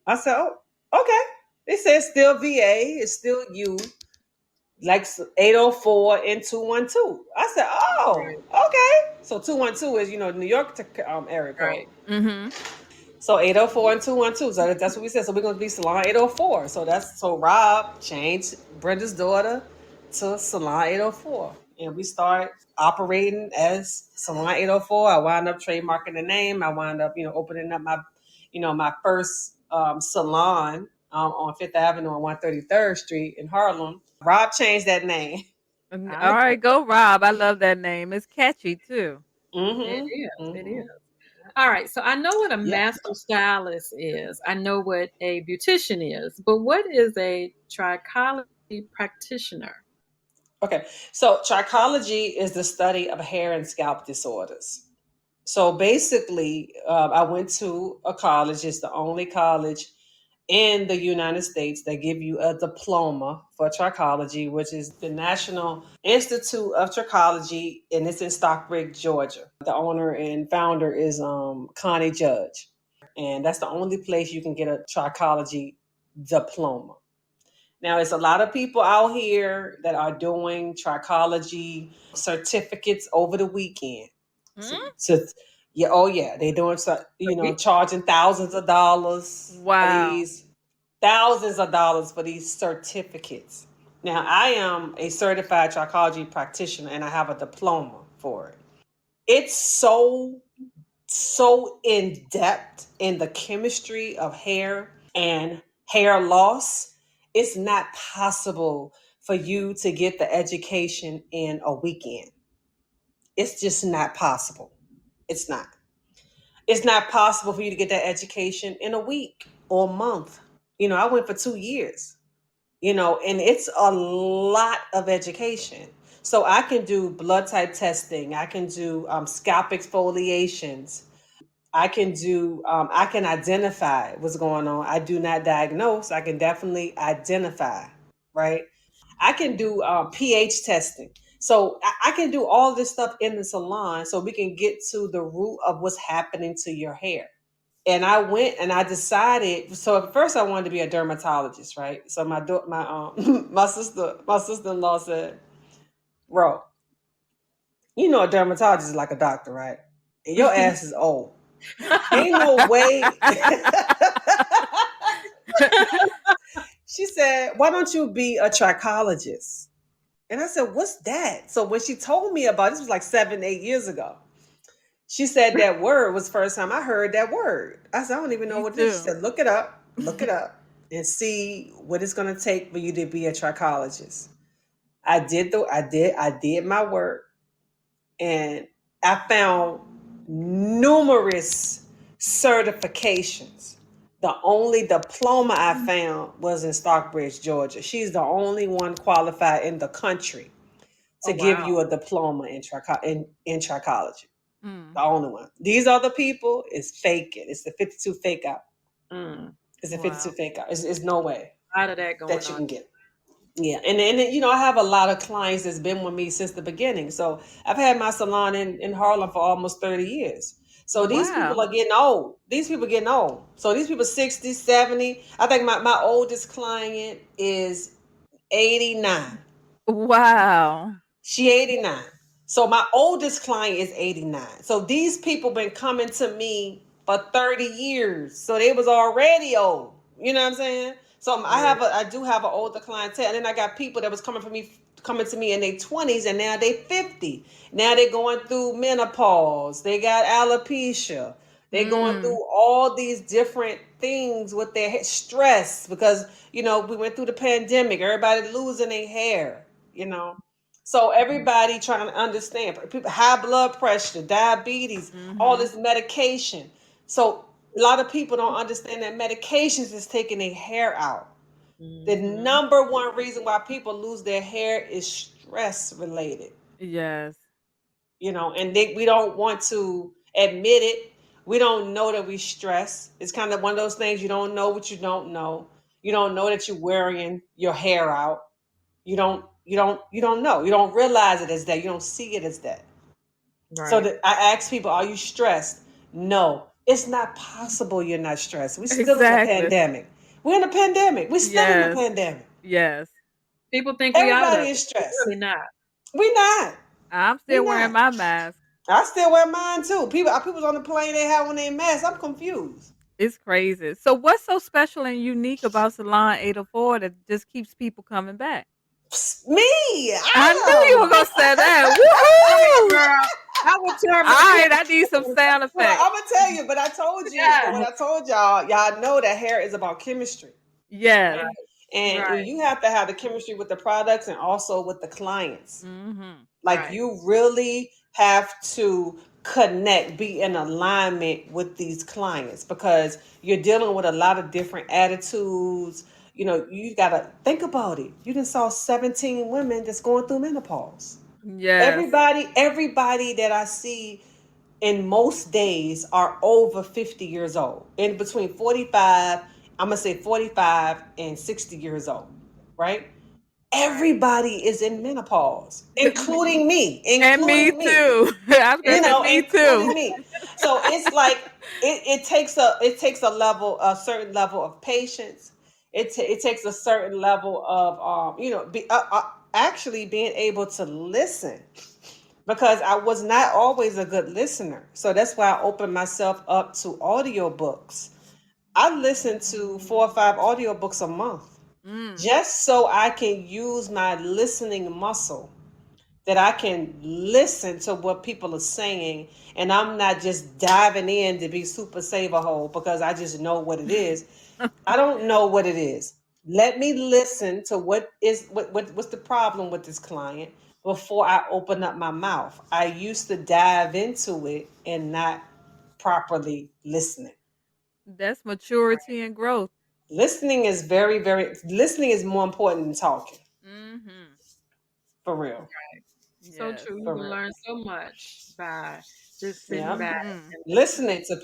I said, oh, okay. They said it's still VA. It's still you. Like 804 and 212. I said, oh, Right, okay. So 212 is, New York area code. right. Mhm. So 804 and 212. So that's what we said. So we're going to be Salon 804. So Rob changed Brenda's daughter to Salon 804. And we start operating as Salon 804. I wound up trademarking the name. I wound up, opening up my first salon on Fifth Avenue on 133rd Street in Harlem. Rob changed that name. I All like right, it. go Rob. I love that name. It's catchy too. It Mm-hmm. is. It is. Mm-hmm. All right. So I know what a Yep. master stylist is. I know what a beautician is, but what is a trichology practitioner? Okay. So trichology is the study of hair and scalp disorders. So basically, I went to a college. It's the only college in the United States that give you a diploma for trichology, which is the National Institute of Trichology, and it's in Stockbridge, Georgia. The owner and founder is Connie Judge, and that's the only place you can get a trichology diploma. Now, there's a lot of people out here that are doing trichology certificates over the weekend. So, Mm? so yeah, oh yeah, they doing so, charging Wow. thousands of dollars for these certificates. Now, I am a certified trichology practitioner, and I have a diploma for it. It's so in depth in the chemistry of hair and hair loss. It's not possible for you to get the education in a weekend. It's just not possible. It's not. It's not possible for you to get that education in a week or a month. I went for 2 years, and it's a lot of education. So I can do blood type testing. I can do scalp exfoliations. I can identify what's going on. I do not diagnose. I can definitely identify, right? I can do pH testing. So I can do all this stuff in the salon so we can get to the root of what's happening to your hair. And I went and I decided. So at first I wanted to be a dermatologist, right? So my my sister-in-law said, "Bro, a dermatologist is like a doctor, right? And your ass is old. Ain't no way." She said, "Why don't you be a trichologist?" And I said, "What's that?" So when she told me about this was like 7, 8 years ago. She said that word was the first time I heard that word. I said, "I don't even know Me what it is." She too. said, look it up, and see what it's gonna take for you to be a trichologist. I did my work, and I found numerous certifications. The only diploma I found was in Stockbridge, Georgia. She's the only one qualified in the country Oh to give wow. you a diploma in trichology. Mm. The only one. These other people is faking. It's the 52 fake out. Mm. It's the 52 Wow. fake out. It's no way A lot of that going that you on. can get. Yeah, and I have a lot of clients that's been with me since the beginning. So I've had my salon in Harlem for almost 30 years. So these people Wow. are getting old. These people getting old. So these people 60, 70. I think my oldest client is 89. Wow. She 89. So my oldest client is 89. So these people been coming to me for 30 years. So they was already old. You know what I'm saying? So I do have an older clientele. And then I got people that was coming to me in their 20s, and now they 50. Now they going through menopause. They got alopecia. They going through all these different things with their stress because, we went through the pandemic. Everybody losing their hair, So everybody trying to understand. People, high blood pressure, diabetes, all this medication. So a lot of people don't understand that medications is taking their hair out. The number one reason why people lose their hair is stress related. Yes. And we don't want to admit it. We don't know that we stress. It's kind of one of those things, you don't know what you don't know. You don't know that you're wearing your hair out. You don't know. You don't realize it as that. You don't see it as that. So that I ask people, are you stressed? No. It's not possible you're not stressed. We're still in a Exactly. pandemic. We're in a pandemic. We're still in a pandemic. Yes. People think we out of Everybody it. is stressed. We're really not. We not. I'm still wearing my mask. I still wear mine too. People's on the plane, they have on their mask. I'm confused. It's crazy. So what's so special and unique about Salon 804 that just keeps people coming back? Me. I knew you were gonna say that. Woohoo! Girl, I would tell All right, I need some sound effects. Well, I'm gonna tell you, but I told you what I told y'all know that hair is about chemistry. Yes. And you have to have the chemistry with the products and also with the clients. Like you really have to connect, be in alignment with these clients because you're dealing with a lot of different attitudes. You gotta think about it. You done saw 17 women that's going through menopause. Yes. Everybody that I see in most days are over 50 years old. In between 45, I'm going to say 45 and 60 years old, right? Everybody is in menopause, including me. And me too. I was gonna say me too. Me. So it's like it takes a certain level of patience. It takes a certain level of actually being able to listen, because I was not always a good listener. So that's why I opened myself up to audiobooks. I listen to 4 or 5 audiobooks a month just so I can use my listening muscle, that I can listen to what people are saying, and I'm not just diving in to be super saver hole because I just know what it is. I don't know what it is. Let me listen to what's the problem with this client before I open up my mouth. I used to dive into it and not properly listening. That's maturity and growth. Listening is listening is more important than talking. For real. So true. You can learn so much by just sitting back and listening to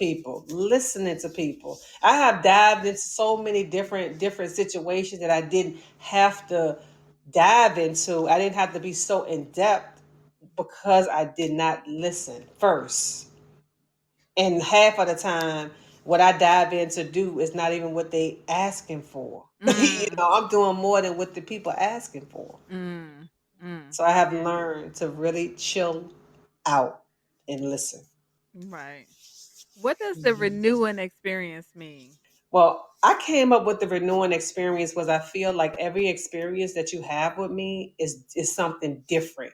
people. I have dived into so many different situations that I didn't have to dive into. I didn't have to be so in depth because I did not listen first. And half of the time, what I dive in to do is not even what they asking for. I'm doing more than what the people asking for. So I have learned to really chill out and listen. Right. What does the renewing experience mean? Well, I came up with the renewing experience because I feel like every experience that you have with me is something different.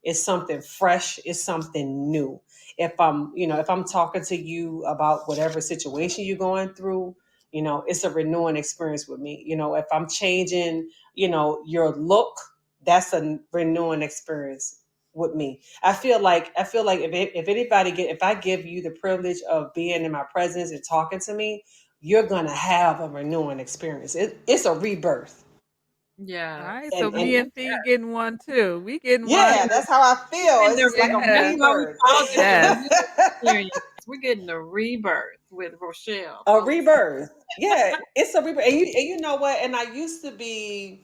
It's something fresh. It's something new. If I'm talking to you about whatever situation you're going through, it's a renewing experience with me. If I'm changing, your look, that's a renewing experience with me. I feel like if I give you the privilege of being in my presence and talking to me, you're gonna have a renewing experience. It's a rebirth. Yeah. All right. So me and Fee getting one too. We getting one. Yeah, that's how I feel. It's just like a rebirth. We're getting a rebirth with Rochelle. A rebirth. Yeah, it's a rebirth. And you know what? And I used to be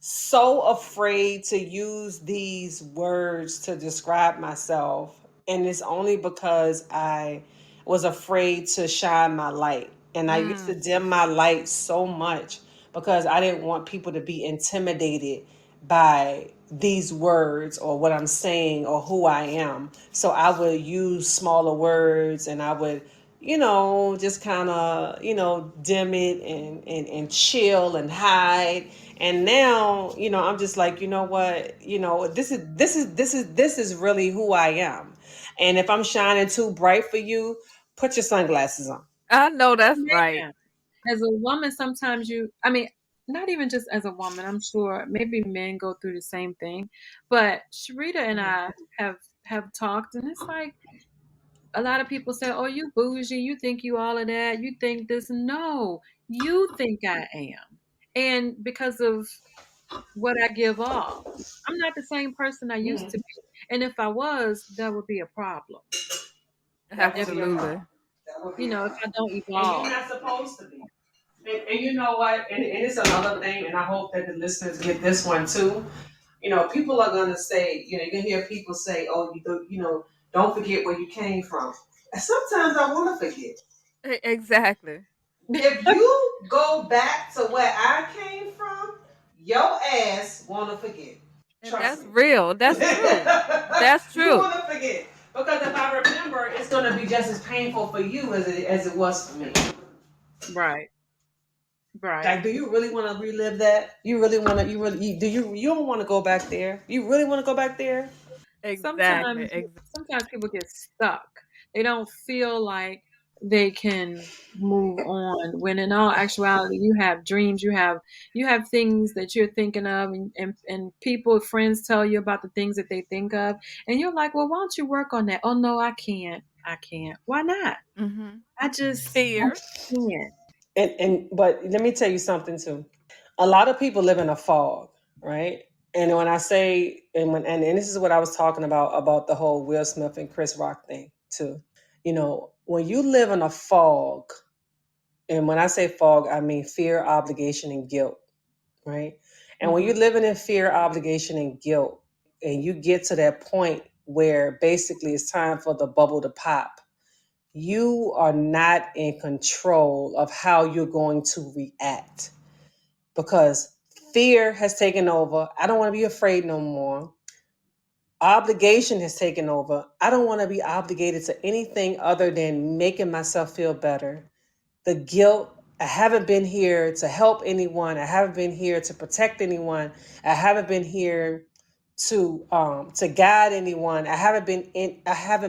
so afraid to use these words to describe myself. And it's only because I was afraid to shine my light. And I used to dim my light so much because I didn't want people to be intimidated by these words or what I'm saying or who I am. So I would use smaller words, and I would just kind of, dim it and chill and hide. And now, I'm just like, you know what, this is really who I am. And if I'm shining too bright for you, put your sunglasses on. I know that's right. Man, as a woman, sometimes I mean, not even just as a woman, I'm sure maybe men go through the same thing. But Sharita and I have talked, and it's like a lot of people say, "Oh, you bougie, you think you all of that, you think this." No, you think I am, and because of what I give off, I'm not the same person I used to Mhm. be. And if I was, that would be a problem. That would If be a Absolutely. problem. That would you be a know, if I problem. don't And you're evolve. not supposed to be. And you know what? And it's another thing, and I hope that the listeners get this one too. People are gonna say, you can hear people say, "Oh, don't forget where you came from." And sometimes I want to forget. Exactly. If you go back to where I came from, your ass want to forget. And Trust that's me. real. That's true. That's You true. want to forget because if I remember, it's gonna be just as painful for you as it was for me. Right, right. Like, do you really want to relive that? You really want to? You really? You don't want to go back there? You really want to go back there? Exactly. Sometimes sometimes people get stuck. They don't feel like they can move on when in all actuality you have dreams, you have things that you're thinking of, and people, friends tell you about the things that they think of, and you're like, well, why don't you work on that? Oh no, I can't. Why not? Mm-hmm. I Fear. can't. But let me tell you something too. A lot of people live in a fog, right? And when I say and this is what I was talking about the whole Will Smith and Chris Rock thing too. When you live in a fog, and when I say fog, I mean fear, obligation, and guilt, right? And when Hmm. you're living in fear, obligation, and guilt, and you get to that point where basically it's time for the bubble to pop, you are not in control of how you're going to react because fear has taken over. I don't want to be afraid no more. Obligation has taken over. I don't want to be obligated to anything other than making myself feel better. The guilt, I haven't been here to help anyone. I haven't been here to protect anyone. I haven't been here to guide anyone. I haven't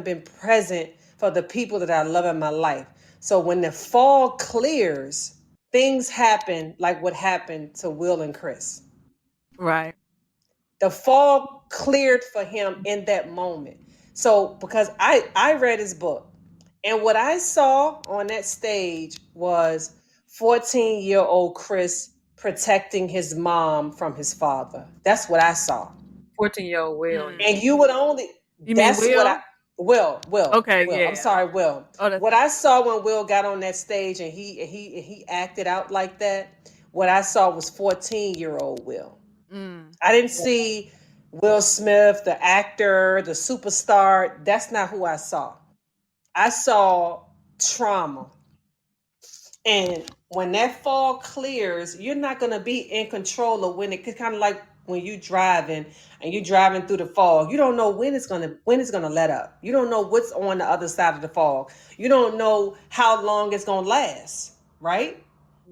been present for the people that I love in my life. So when the fog clears, things happen like what happened to Will and Chris. Right. The fog cleared for him in that moment. So because I read his book, and what I saw on that stage was 14-year-old Chris protecting his mom from his father. That's what I saw. 14-year-old Will, Mm. And you would only You mean that's what I Will? Okay. Will. I'm Yeah. sorry, Will. Oh, that's What okay. I saw when Will got on that stage and he acted out like that, what I saw was 14-year-old Will. Mm. I didn't see Will Smith, the actor, the superstar. That's not who I saw. I saw trauma. And when that fog clears, you're not going to be in control of when it's kind of like when you driving and you're driving through the fog. You don't know when it's going to let up. You don't know what's on the other side of the fog. You don't know how long it's going to last, right?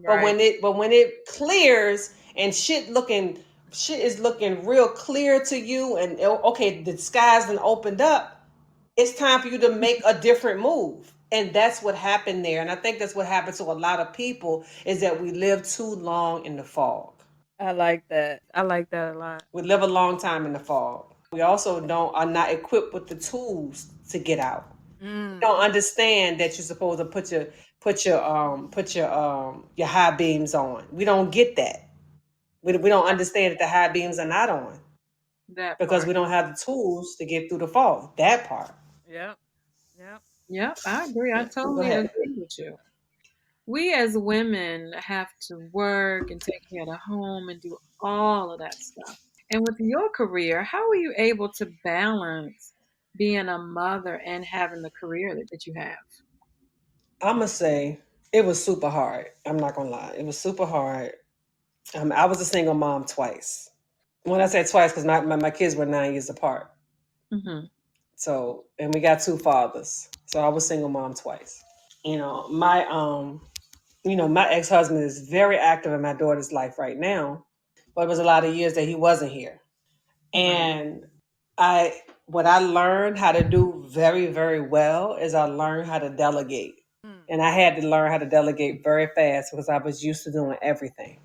But right? when it clears and shit is looking real clear to you and okay, the skies been opened up, it's time for you to make a different move. And that's what happened there. And I think that's what happened to a lot of people is that we live too long in the fog. I like that. I like that a lot. We live a long time in the fog. We also don't are not equipped with the tools to get out. We Mm. don't understand that you're supposed to put your high beams on. We don't get that. We don't understand that the high beams are not on That because part. we don't have the tools to get through the fog. That part. Yep. Yep. Yep, I agree. I Go totally ahead. agree with you. We as women have to work and take care of the home and do all of that stuff. And with your career, how were you able to balance being a mother and having the career that you have? I'm gonna say it was super hard. I'm not gonna lie, it was super hard. I was a single mom twice. When I say twice, because my kids were 9 years apart. Hmm. So and we got two fathers. So I was single mom twice. My ex-husband is very active in my daughter's life right now, but it was a lot of years that he wasn't here. And what I learned how to do very, very well is I learned how to delegate. And I had to learn how to delegate very fast because I was used to doing everything.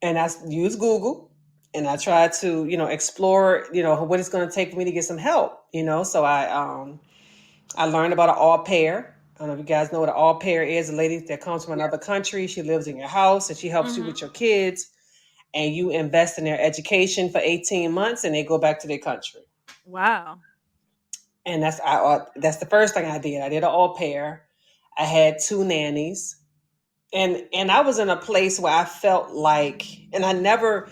And I used Google and I tried to, explore, what it's going to take for me to get some help, So I learned about an au pair. I don't know if you guys know what an au pair is. A lady that comes from another country. She lives in your house and she helps you with your kids. And you invest in their education for 18 months and they go back to their country. Wow. And that's the first thing I did. I did an au pair. I had 2 nannies. And I was in a place where I felt like, and I never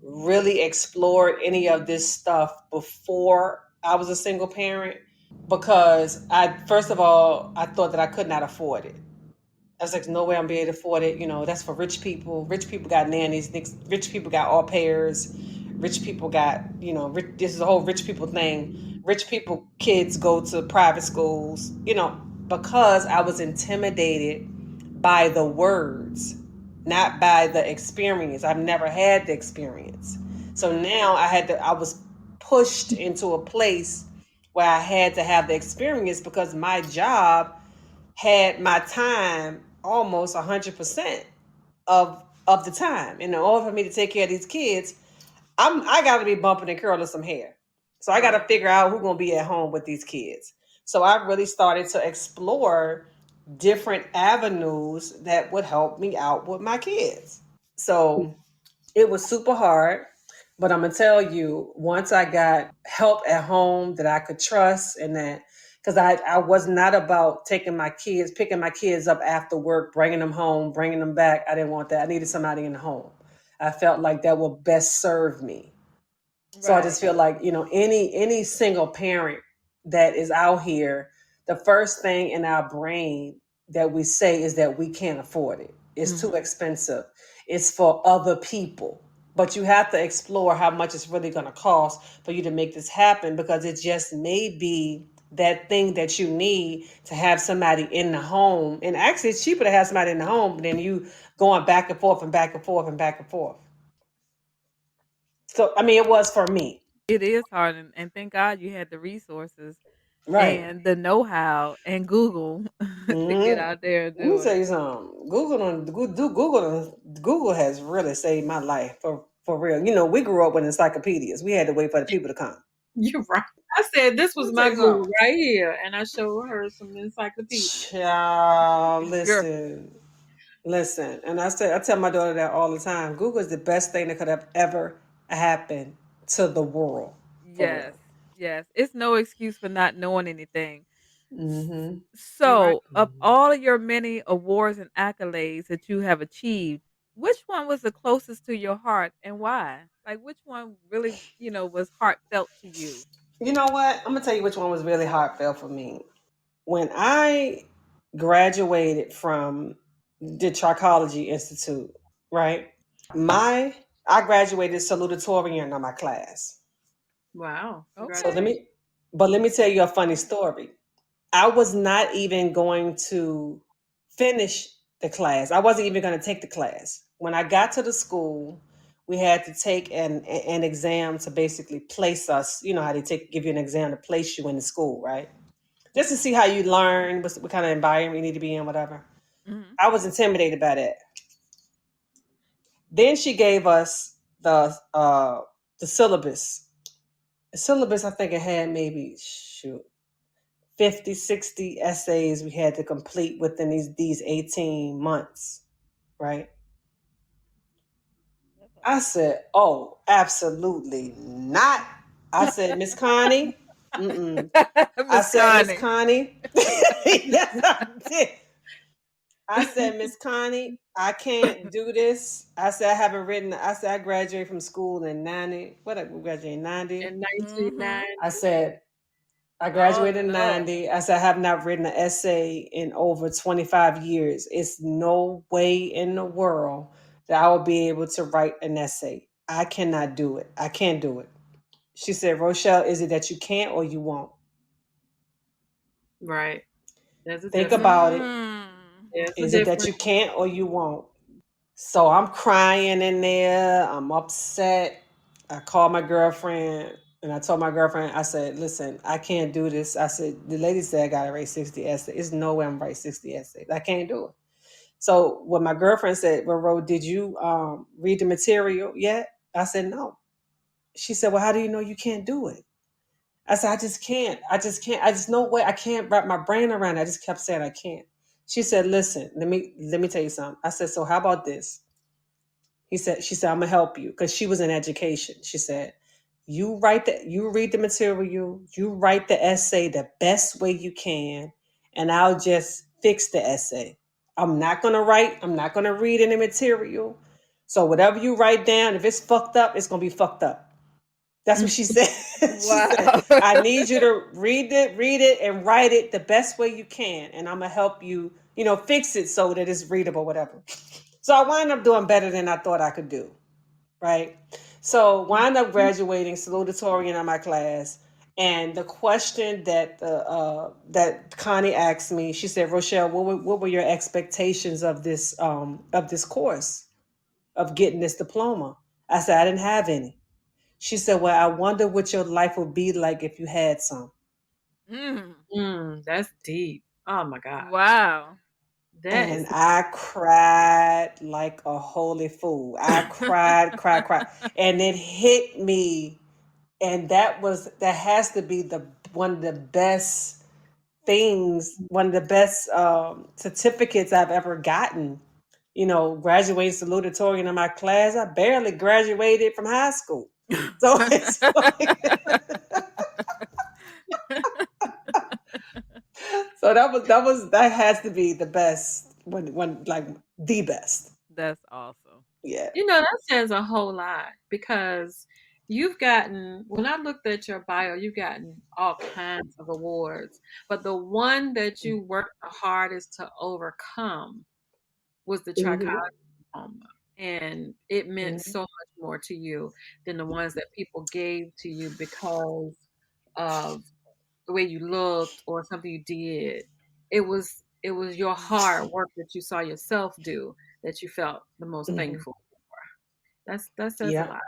really explored any of this stuff before I was a single parent, because first of all, I thought that I could not afford it. I was like, no way I'm be able to afford it. That's for rich people. Rich people got nannies. Rich people got au pairs. Rich people got, this is a whole rich people thing. Rich people kids go to private schools, because I was intimidated by the words, not by the experience. I've never had the experience. So now I was pushed into a place where I had to have the experience because my job had my time almost 100% of the time. In order for me to take care of these kids, I got to be bumping and curling some hair. So I got to figure out who's going to be at home with these kids. So I really started to explore different avenues that would help me out with my kids. So it was super hard, but I'm gonna tell you, once I got help at home that I could trust, and that because I was not about picking my kids up after work, bringing them home, bringing them back. I didn't want that. I needed somebody in the home. I felt like that would best serve me. So I just feel like, any single parent that is out here, the first thing in our brain that we say is that we can't afford it. It's too expensive. It's for other people. But you have to explore how much it's really going to cost for you to make this happen, because it just may be that thing that you need to have somebody in the home. And actually, it's cheaper to have somebody in the home than you going back and forth and back and forth and back and forth. So, I mean, it was for me. It is hard, and thank God you had the resources Right. and the know-how and Google to get out there and Let me do tell it. you something. Google has really saved my life for real. We grew up with encyclopedias. We had to wait for the people to come. You're right. I said this was Let me my tell you Google something. right here, and I showed her some encyclopedias. Child, Girl, listen. And I tell my daughter that all the time. Google is the best thing that could have ever happened to the world. For yes, real. yes. It's no excuse for not knowing anything. Mm-hmm. You're right. So, of all of your many awards and accolades that you have achieved, which one was the closest to your heart and why? Like, which one really, was heartfelt to you? You know what? I'm gonna tell you which one was really heartfelt for me. When I graduated from the Tricology Institute, right? I graduated salutatorian on my class. Wow. So Okay. let me tell you a funny story. I was not even going to finish the class. I wasn't even going to take the class. When I got to the school, we had to take an exam to basically place us. You know how they give you an exam to place you in the school, right? Just to see how you learn, what kind of environment you need to be in, whatever. Mhm. I was intimidated by that. Then she gave us the syllabus. The syllabus, I think it had maybe 50, 60 essays we had to complete within these 18 months, right? That's a I lot. said, oh, absolutely not. I said, Miss Connie, mm-mm. I Miss said, Miss Connie. Connie, yes, I did. I said, Miss Connie, I can't do this. I said, I said, I graduated from school in 90. What, I graduated in 90? In Mhm. 1990. I said, I Oh graduated in Lord. 90. I said, I have not written an essay in over 25 years. It's no way in the world that I will be able to write an essay. I cannot do it. I can't do it. She said, Rochelle, is it that you can't or you won't? Right. There's a Think difference. about it. Is it that you can't or you won't? So I'm crying in there. I'm upset. I called my girlfriend and I told my girlfriend, I said, listen, I can't do this. I said, the lady said I got to write 60 essays. There's no way I'm write 60 essays. I can't do it. So when my girlfriend said, well, Ro, did you read the material yet? I said, no. She said, well, how do you know you can't do it? I said, I just can't. I just can't. I just no way. I can't wrap my brain around it. I just kept saying I can't. She said, listen, let me tell you something. I said, so how about this? She said, I'm gonna help you because she was in education. She said, you read the material, you write the essay the best way you can, and I'll just fix the essay. I'm not gonna read any material. So whatever you write down, if it's fucked up, it's gonna be fucked up. That's what she said. She said, I need you to read it and write it the best way you can. And I'm gonna help you, fix it so that it's readable, whatever. So I wound up doing better than I thought I could do. Right. So wound up graduating salutatorian in my class. And the question that that Connie asked me, she said, Rochelle, what were your expectations of this course, of getting this diploma? I said, I didn't have any. She said, well, I wonder what your life would be like if you had some. That's deep. Oh my God. Wow. And I cried like a holy fool. I cried. And it hit me. And that has to be one of the best things, one of the best certificates I've ever gotten. Graduating salutatorian in my class. I barely graduated from high school. So it's like so that has to be the best when like the best. That's awesome. Yeah. That says a whole lot because when I looked at your bio, you've gotten all kinds of awards, but the one that you worked the hardest to overcome was the trichology diploma. And it meant so much more to you than the ones that people gave to you because of the way you looked or something you did. It was your hard work that you saw yourself do that you felt the most thankful for. That says a lot.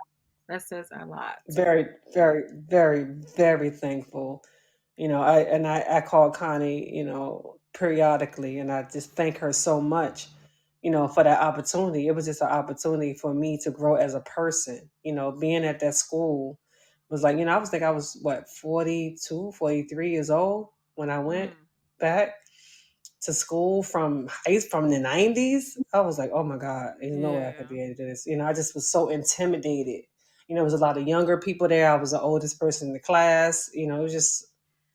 That says a lot. Very, very, very, very thankful. I call Connie, periodically, and I just thank her so much, for that opportunity. It was just an opportunity for me to grow as a person. Being at that school was like, I was I was what, 42, 43 years old when I went back to school from the 90s. I was like, oh my God, there's no way I could be able to do this. I just was so intimidated. There was a lot of younger people there. I was the oldest person in the class. It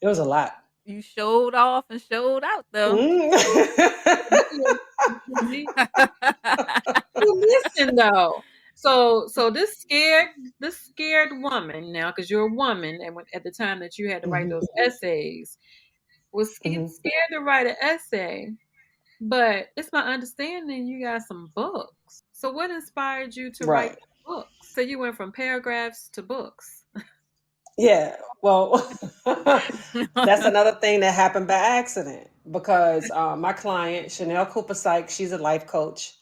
was a lot. You showed off and showed out though. Listen though. So this scared woman now, because you're a woman, and at the time that you had to write those essays, was scared to write an essay. But it's my understanding you got some books. So what inspired you to write books? So you went from paragraphs to books. Yeah, well, that's another thing that happened by accident because my client, Chanel Cooper Sykes, she's a life coach.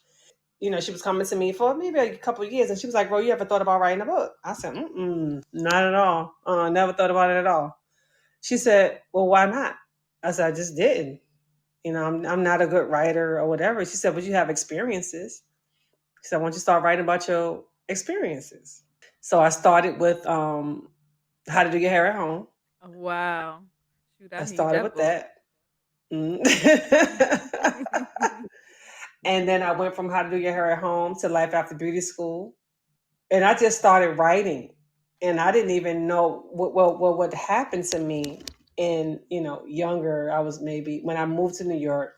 She was coming to me for maybe a couple of years, and she was like, "Bro, you ever thought about writing a book?" I said, not at all. Never thought about it at all. She said, "Well, why not?" I said, "I just didn't. I'm not a good writer or whatever." She said, "But you have experiences." She said, "Why don't you start writing about your experiences?" So I started with How to Do Your Hair at Home. Wow. Shoot, I started with that. And then I went from How to Do Your Hair at Home to Life After Beauty School. And I just started writing. And I didn't even know what happened to me in, younger. I was maybe, when I moved to New York,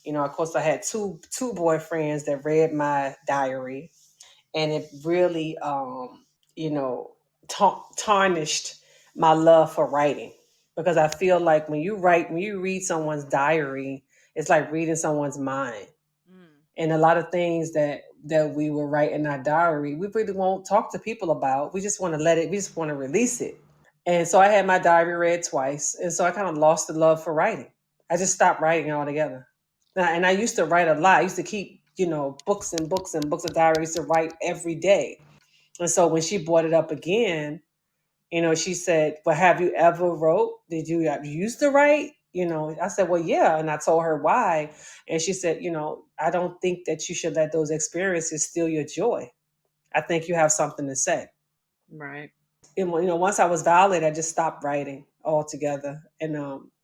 of course I had two boyfriends that read my diary. And it really, tarnished my love for writing. Because I feel like when you read someone's diary, it's like reading someone's mind. And a lot of things that we will write in our diary, we really won't talk to people about. We just want to we just want to release it. And so I had my diary read twice. And so I kind of lost the love for writing. I just stopped writing altogether. And I used to write a lot. I used to keep, books and books and books of diary. I used to write every day. And so when she brought it up again, she said, "Well, have you ever wrote? Did you used to write?" I said, "Well, yeah." And I told her why. And she said, "I don't think that you should let those experiences steal your joy. I think you have something to say." Right. And once I was violated, I just stopped writing altogether. And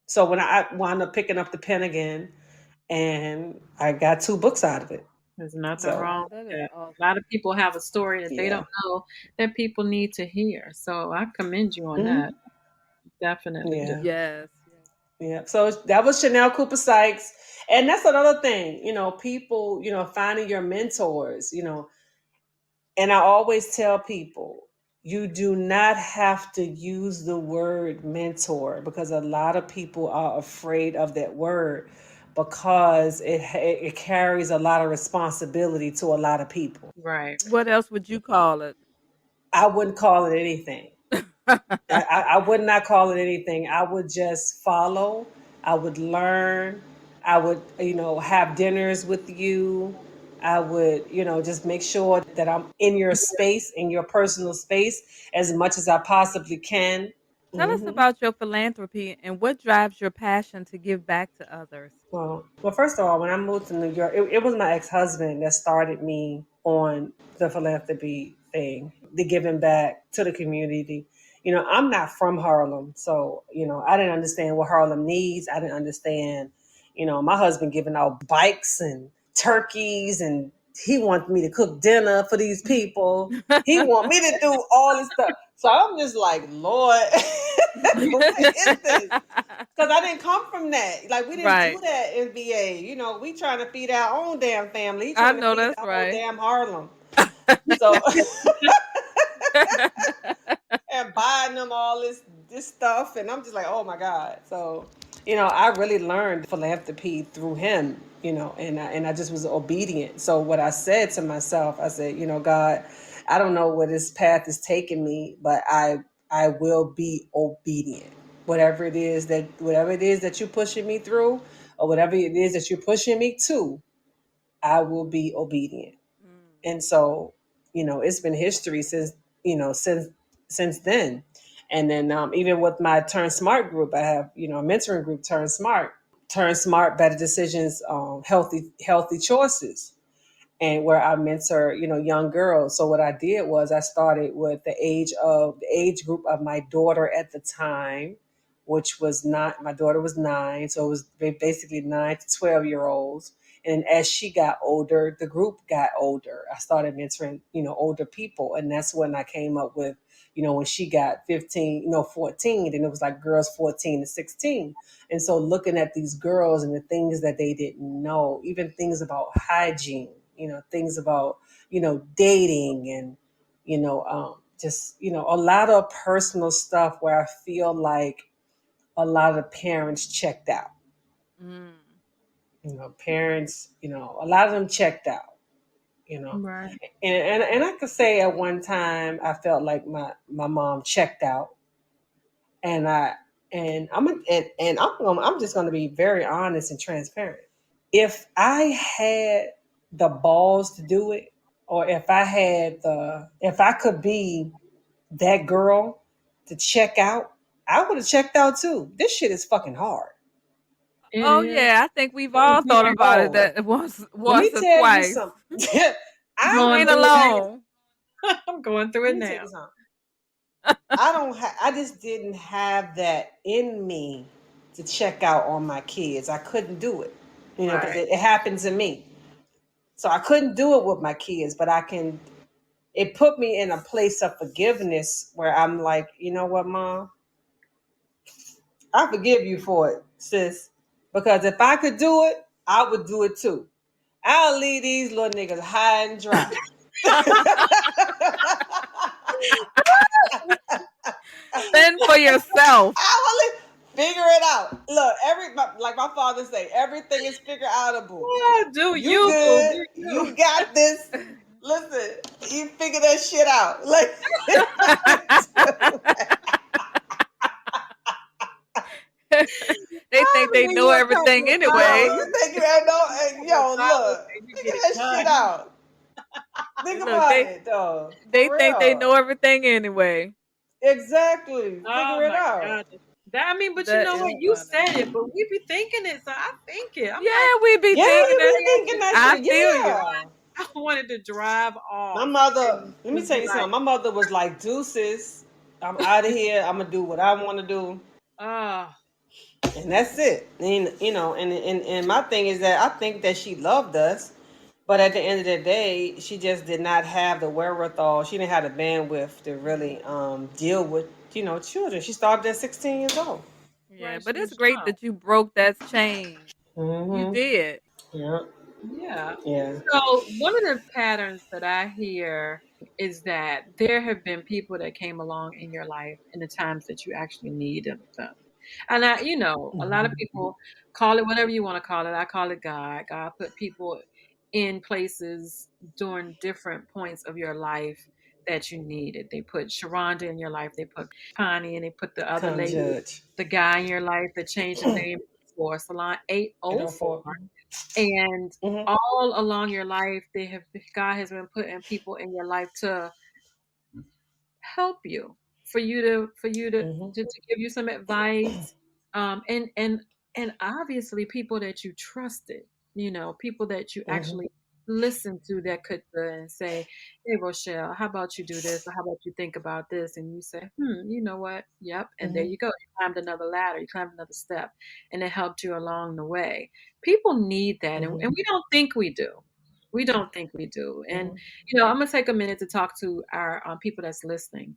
so when I wound up picking up the pen again, and I got 2 books out of it. There's nothing So wrong That with is that. awesome. A lot of people have a story that they yeah. don't know that people need to hear. So I commend you on Mhm. that. Definitely do. Yeah. Yes. Yes. Yeah. So that was Chanel Cooper Sykes. And that's another thing, people, finding your mentors, and I always tell people, you do not have to use the word mentor, because a lot of people are afraid of that word, because it carries a lot of responsibility to a lot of people. Right. What else would you call it? I wouldn't call it anything. I would not call it anything. I would just follow. I would learn. I would, have dinners with you. I would, just make sure that I'm in your space, in your personal space, as much as I possibly can. Tell us Hmm. about your philanthropy and what drives your passion to give back to others. Well, first of all, when I moved to New York, it was my ex-husband that started me on the philanthropy thing, the giving back to the community. I'm not from Harlem, so I didn't understand what Harlem needs. I didn't understand, my husband giving out bikes and turkeys, and he wanted me to cook dinner for these people. He want me to do all this stuff. So I'm just like, Lord, what is this? Because I didn't come from that. Like, we didn't do Right. that in VA. We trying to feed our own damn family. He I trying to know feed that's the whole right. damn Harlem. So and buying them all this stuff, and I'm just like, oh my god. So I really learned philanthropy through him. And I just was obedient. So what I said to myself, I said, God, I don't know where this path is taking me, but I will be obedient. Whatever it is that you're pushing me through, or whatever it is that you're pushing me to, I will be obedient. Mm. And so it's been history since then. And then even with my Turn Smart group, I have a mentoring group, Turn Smart, Better Decisions, healthy choices, and where I mentor, young girls. So what I did was I started with the age group of my daughter at the time, which was not, my daughter was 9, so it was basically 9 to 12-year-olds. And as she got older, the group got older. I started mentoring, older people, and that's when I came up with, when she got 15, 14, then it was like girls 14 to 16. And so looking at these girls and the things that they didn't know, even things about hygiene, things about, dating, and, just, a lot of personal stuff where I feel like a lot of parents checked out. Mm. Parents, a lot of them checked out, you know. Right. And I could say at one time I felt like my mom checked out, and I'm just going to be very honest and transparent. If I had the balls to do it, or if I could be that girl to check out, I would have checked out too. This shit is fucking hard. It Oh is. yeah, I think we've It's all thought very about it Oh, that once let once me or tell you twice. something. You I going ain't through wouldn't it have. alone. now. I'm going through Let it me tell now. you something. I just didn't have that in me to check out on my kids. I couldn't do it, because Right. it happened to me. So I couldn't do it with my kids, but I can. It put me in a place of forgiveness where I'm like, you know what, Mom, I forgive you for it, sis. Because if I could do it, I would do it too. I'll leave these little niggas high and dry. Fend for yourself. I will figure it out. Look, like my father say, everything is figure outable. Oh, do You you, boo? good? Do you? You got this. Listen, you figure that shit out. Like, They think they know everything anyway. You think you ain't know? Yo, look, You figure get it that done. shit out. Think Look, about it, though. they For think they real. know everything anyway. Exactly. Oh Figure it my out. God. But you That know is what? You funny. said it, but we be thinking it, so I think it. I'm like, Yeah, we be Yeah, thinking you that. be thinking that I shit. feel you. Yeah. I wanted to drive My off mother, and let me just tell be you like, something. My mother was like, deuces, I'm out of here. I'm going to do what I want to do. oh, And that's it. And, you know, and my thing is that I think that she loved us. But at the end of the day, she just did not have the wherewithal. She didn't have the bandwidth to really deal with, children. She started at 16 years old. Yeah, right. but She it's was great young. that you broke that chain. You Mm-hmm. did. Yeah. Yeah. Yeah. So one of the patterns that I hear is that there have been people that came along in your life in the times that you actually needed them. And a lot of Mm-hmm. people call it whatever you want to call it. I call it God. God put people in places during different points of your life that you needed. They put Sharonda in your life. They put Connie, and they put the other Come lady, judge. the guy in your life that changed his name for Salon 804. 804. And Mm-hmm. all along your life, God has been putting people in your life to help you, Mm-hmm. to give you some advice, and obviously people that you trusted, people that you Mm-hmm. actually listened to that could and say, hey Rochelle, how about you do this, or how about you think about this, and you say, you know what, yep, and there Mm-hmm. you go, you climbed another ladder, you climbed another step, and it helped you along the way. People need that, and we don't think we do. We don't think we do. And Mm-hmm. I'm gonna take a minute to talk to our people that's listening.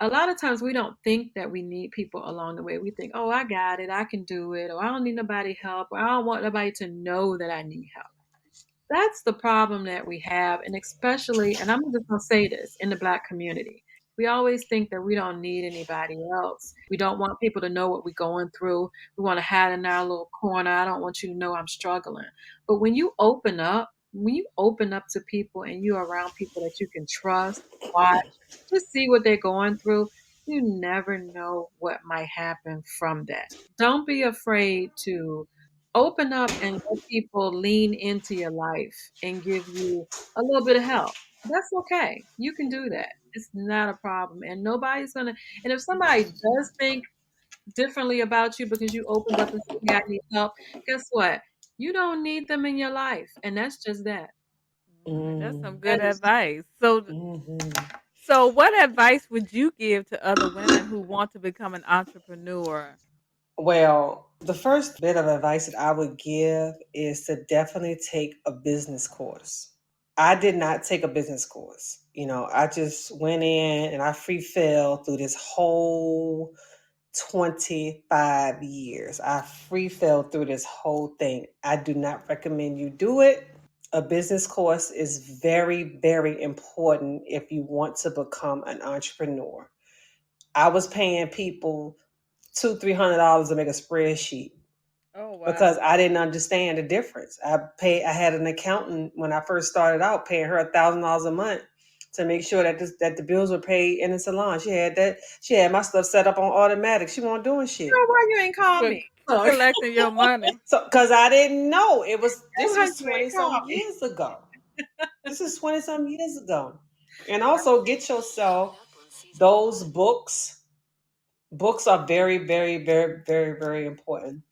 A lot of times we don't think that we need people along the way. We think, oh, I got it, I can do it, or I don't need nobody help, or I don't want nobody to know that I need help. That's the problem that we have, and especially, and I'm just gonna say this, in the Black community. We always think that we don't need anybody else. We don't want people to know what we're going through. We want to hide in our little corner. I don't want you to know I'm struggling. But when you open up to people and you're around people that you can trust, watch, just see what they're going through, you never know what might happen from that. Don't be afraid to open up and let people lean into your life and give you a little bit of help. That's okay. You can do that. It's not a problem. And nobody's going to, and if somebody does think differently about you because you opened up and said, hey, I need help, guess what? You don't need them in your life. And that's just that. That's some That good is, advice. So, Mm-hmm. what advice would you give to other women who want to become an entrepreneur? Well, the first bit of advice that I would give is to definitely take a business course. I did not take a business course. I just went in and I free fell through this whole 25 years. I free fell through this whole thing. I do not recommend you do it. A business course is very, very important if you want to become an entrepreneur. I was paying people $200-300 to make a spreadsheet Oh because wow. I didn't understand the difference. I had an accountant when I first started out, paying her $1,000 a month to make sure that the bills were paid in the salon. She had my stuff set up on automatic. She wasn't doing shit. why you ain't call Co- me? Look, collecting your money. So because I didn't know, this why was you ain't 20 call some me? years ago. This is 20 some years ago. And also get yourself those books. Books are very, very, very, very, very important.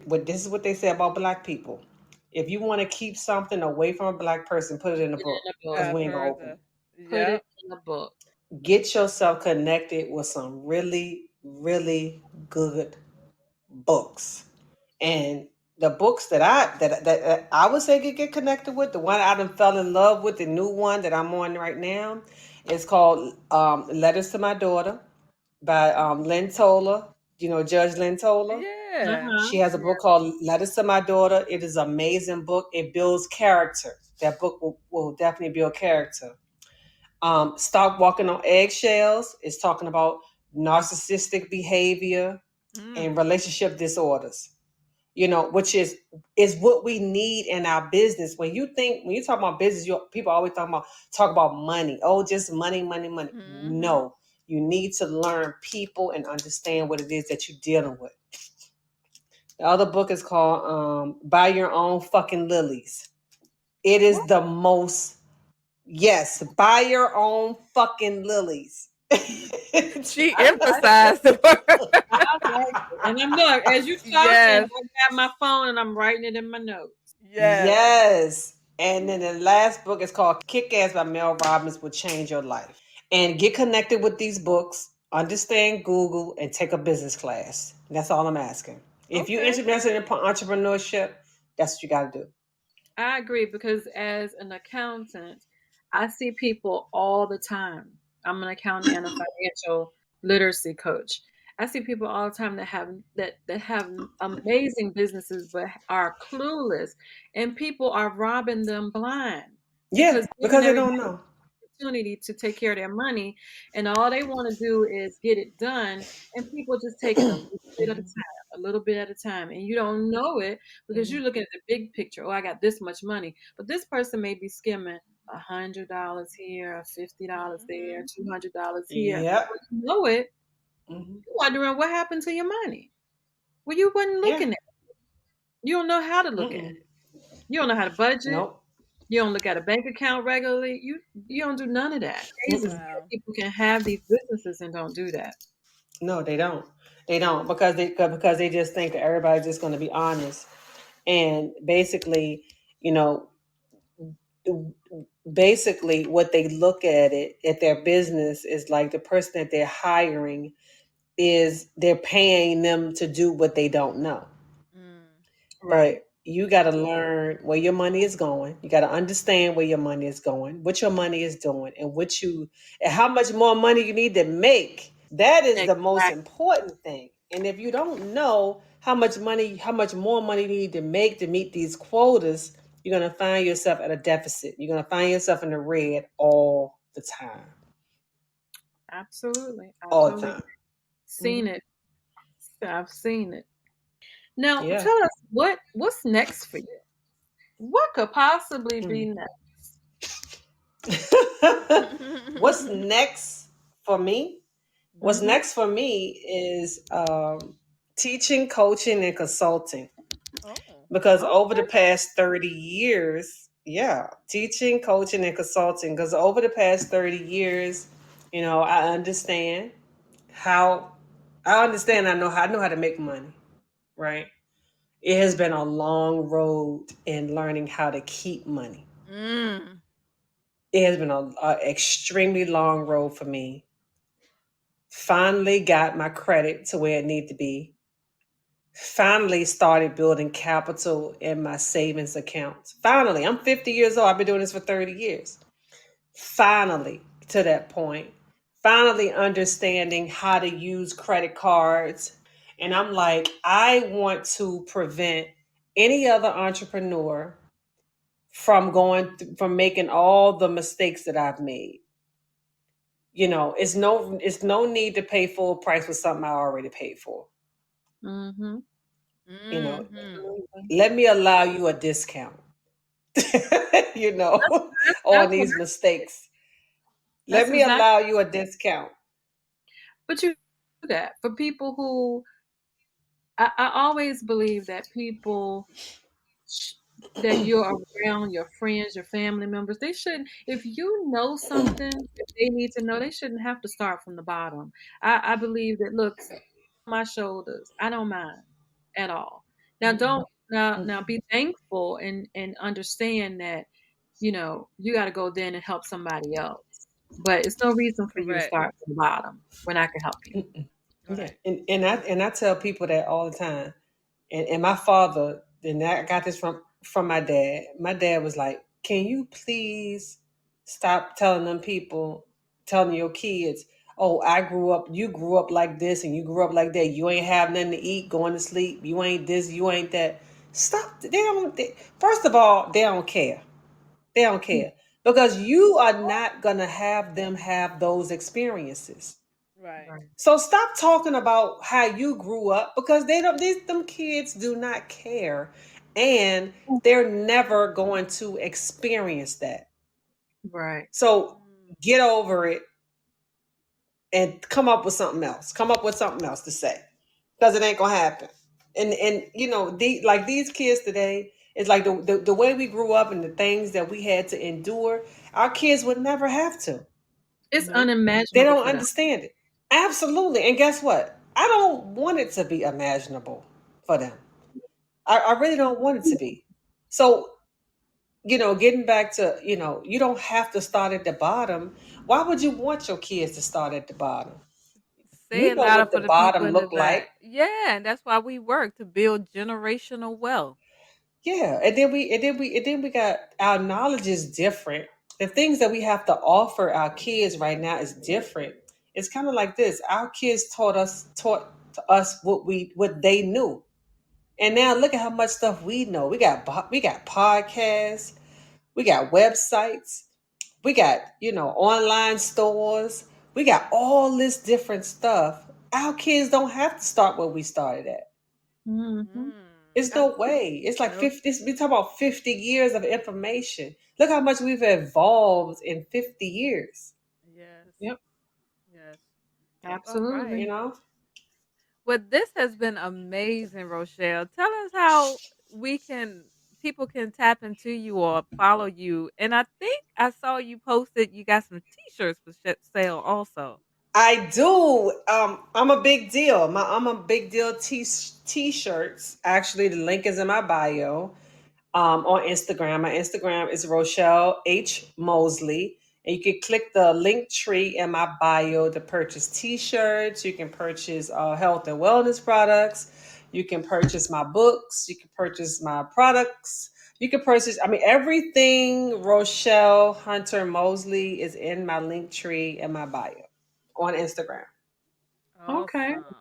But this is what they say about Black people. If you want to keep something away from a Black person, put it in a Put it book in a book. because I've we ain't gonna heard open that. it. Put it Yep. in a book. Get yourself connected with some really, really good books. And the books that I would say get connected with, the one I done fell in love with, the new one that I'm on right now, is called Letters to My Daughter by Lynn Toler. Judge Lynn Toler. Yeah. Uh-huh. She has a book called Letters to My Daughter. It is an amazing book. It builds character. That book will definitely build character. Stop Walking on Eggshells is talking about narcissistic behavior and Mm. relationship disorders. Which is what we need in our business. When you talk about business, people always talk about money. Oh, just money, money, money. Mhm. No, you need to learn people and understand what it is that you're dealing with. The other book is called Buy Your Own Fucking Lilies. It is What? the most, yes, buy your own fucking lilies. She I like emphasized the word. I like it. And I'm look, as you talking, Yes. I got my phone and I'm writing it in my notes. Yes. Yes. And then the last book is called Kick Ass by Mel Robbins Will Change Your Life. And get connected with these books, understand Google, and take a business class. That's all I'm asking. If you're Okay. interested in entrepreneurship, that's what you got to do. I agree because as an accountant, I see people all the time. I'm an accountant and a financial literacy coach. I see people all the time that have amazing businesses but are clueless, and people are robbing them blind Yeah, because giving because they everybody don't know. opportunity to take care of their money, and all they want to do is get it done, and people just taking a little bit at a time, a little bit at a time, and you don't know it because you're looking at the big picture. Oh, I got this much money, but this person may be skimming $100 here, $50 there, Mhm. $200 here. Yep. Before you know it, Mm-hmm. you're wondering what happened to your money. Well, you wasn't Yeah. looking at it. You don't know how to look at Mm-mm. it. You don't know how to budget. Nope. You don't look at a bank account regularly. You don't do none of that. Crazy Mm-mm. that Wow. people can have these businesses and don't do that. No, they don't. They don't because they just think that everybody's just going to be honest. And basically, you know, basically what they look at it at their business is like the person that they're hiring is they're paying them to do what they don't know. Mm. Right. But you got to learn where your money is going. You got to understand where your money is going, what your money is doing, and how much more money you need to make. That is the most Exactly. important thing. And if you don't know how much more money you need to make to meet these quotas, you're going to find yourself at a deficit. You're going to find yourself in the red all the time. Absolutely. I All the totally time. seen Hmm. it. I've seen it. Now Yeah. tell us what's next for you? What could possibly be Mm. next? What's next for me? What's Mm-hmm. next for me is teaching, coaching, and consulting. Oh. Because over the Okay. past 30 years, yeah, teaching, coaching, and consulting. Because over the past 30 years, I understand how, I know how to make money, right? It has been a long road in learning how to keep money. Mm. It has been a extremely long road for me. Finally got my credit to where it needed to be. Finally started building capital in my savings accounts. Finally, I'm 50 years old. I've been doing this for 30 years. Finally, to that point. Finally understanding how to use credit cards. And I'm like, I want to prevent any other entrepreneur from making all the mistakes that I've made. It's no need to pay full price for something I already paid for. Mm-hmm. You know, Mhm. Absolutely. let me allow you a discount. you That's know, that's on what these mistakes. Let that's me exactly. allow you a discount. But you do that for people who I always believe that people sh- that you're around, your friends, your family members, they shouldn't, if you know something that they need to know, they shouldn't have to start from the bottom. I believe that, look, my shoulders, I don't mind at all. Now, Mm-mm, don't, now mm-mm. be thankful and understand that, you got to go then and help somebody else. But it's no reason for you to Correct. start from the bottom when I can help you. Yeah, Right. and I tell people that all the time. And my father, and I got this from my dad. My dad was like, "Can you please stop telling your kids, oh, you grew up like this, and you grew up like that. You ain't have nothing to eat, going to sleep. You ain't this, you ain't that. Stop. First of all, they don't care. They don't care because you are not gonna have them have those experiences. Right. Right. So stop talking about how you grew up because they don't these them kids do not care and they're never going to experience that. Right. So Mm. get over it and come up with something else. Come up with something else to say. Because it ain't gonna happen. And you know, like these kids today, it's like the way we grew up and the things that we had to endure, our kids would never have to. It's Nope. They unimaginable don't for them. understand it. Absolutely. And guess what? I don't want it to be imaginable for them. I really don't want it to be. So, you know, getting back to, you know, you don't have to start at the bottom. Why would you want your kids to start at the bottom? Say You it know louder what the for the people bottom in the look back. like. Yeah, and that's why we work to build generational wealth. Yeah, and then we got our knowledge is different. The things that we have to offer our kids right now is different. It's kind of like this. Our kids taught to us what they knew. And now look at how much stuff we know. We got podcasts, we got websites, we got, you know, online stores. We got all this different stuff. Our kids don't have to start where we started at. Hmm. Mm, It's no that's way. It's like nope. 50, we talk about 50 years of information. Look how much we've evolved in 50 years, Yes. Yep, Yes. All you absolutely. right. know? Well, this has been amazing, Rochelle. Tell us how we can people can tap into you or follow you. And I think I saw you posted you got some t-shirts for sale also. I do. I'm a big deal. I'm a big deal t-shirts. Actually, the link is in my bio. On Instagram. My Instagram is Rochelle H. Mosley. And you can click the link tree in my bio to purchase t shirts. You can purchase health and wellness products. You can purchase my books. You can purchase my products. You can purchase, I mean, everything Rochelle Hunter Mosley is in my link tree in my bio on Instagram. Okay. Awesome.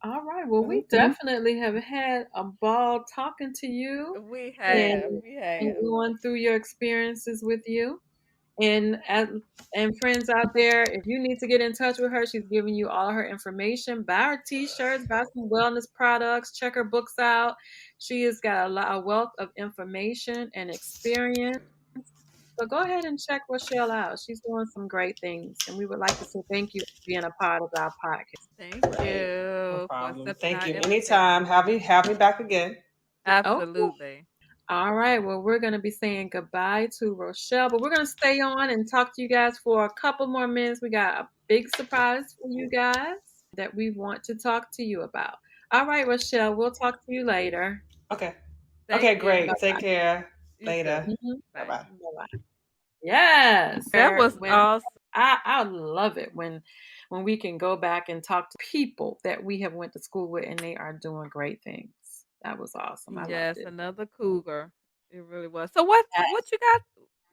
All right. Well, we Mhm. definitely have had a ball talking to you We and have. We and have. going through your experiences with you. And friends out there, if you need to get in touch with her, she's giving you all her information. Buy her t-shirts, buy some wellness products, check her books out. She has got a wealth of information and experience. So go ahead and check Rochelle out. She's doing some great things. And we would like to say thank you for being a part of our podcast. Thank Right. No you for problem. accepting Thank our you. invitation. Anytime. Have me back again. Okay. Absolutely. All right. Well, we're going to be saying goodbye to Rochelle, but we're going to stay on and talk to you guys for a couple more minutes. We got a big surprise for you guys that we want to talk to you about. All right, Rochelle, we'll talk to you later. Okay. Thank Okay, you. great. Take care. You too. Later. Mhm. Bye Bye. bye. Bye-bye. Yes. That was When awesome. I love it when we can go back and talk to people that we have went to school with and they are doing great things. That was awesome. I loved Yes, it. another cougar. It really was. So what you got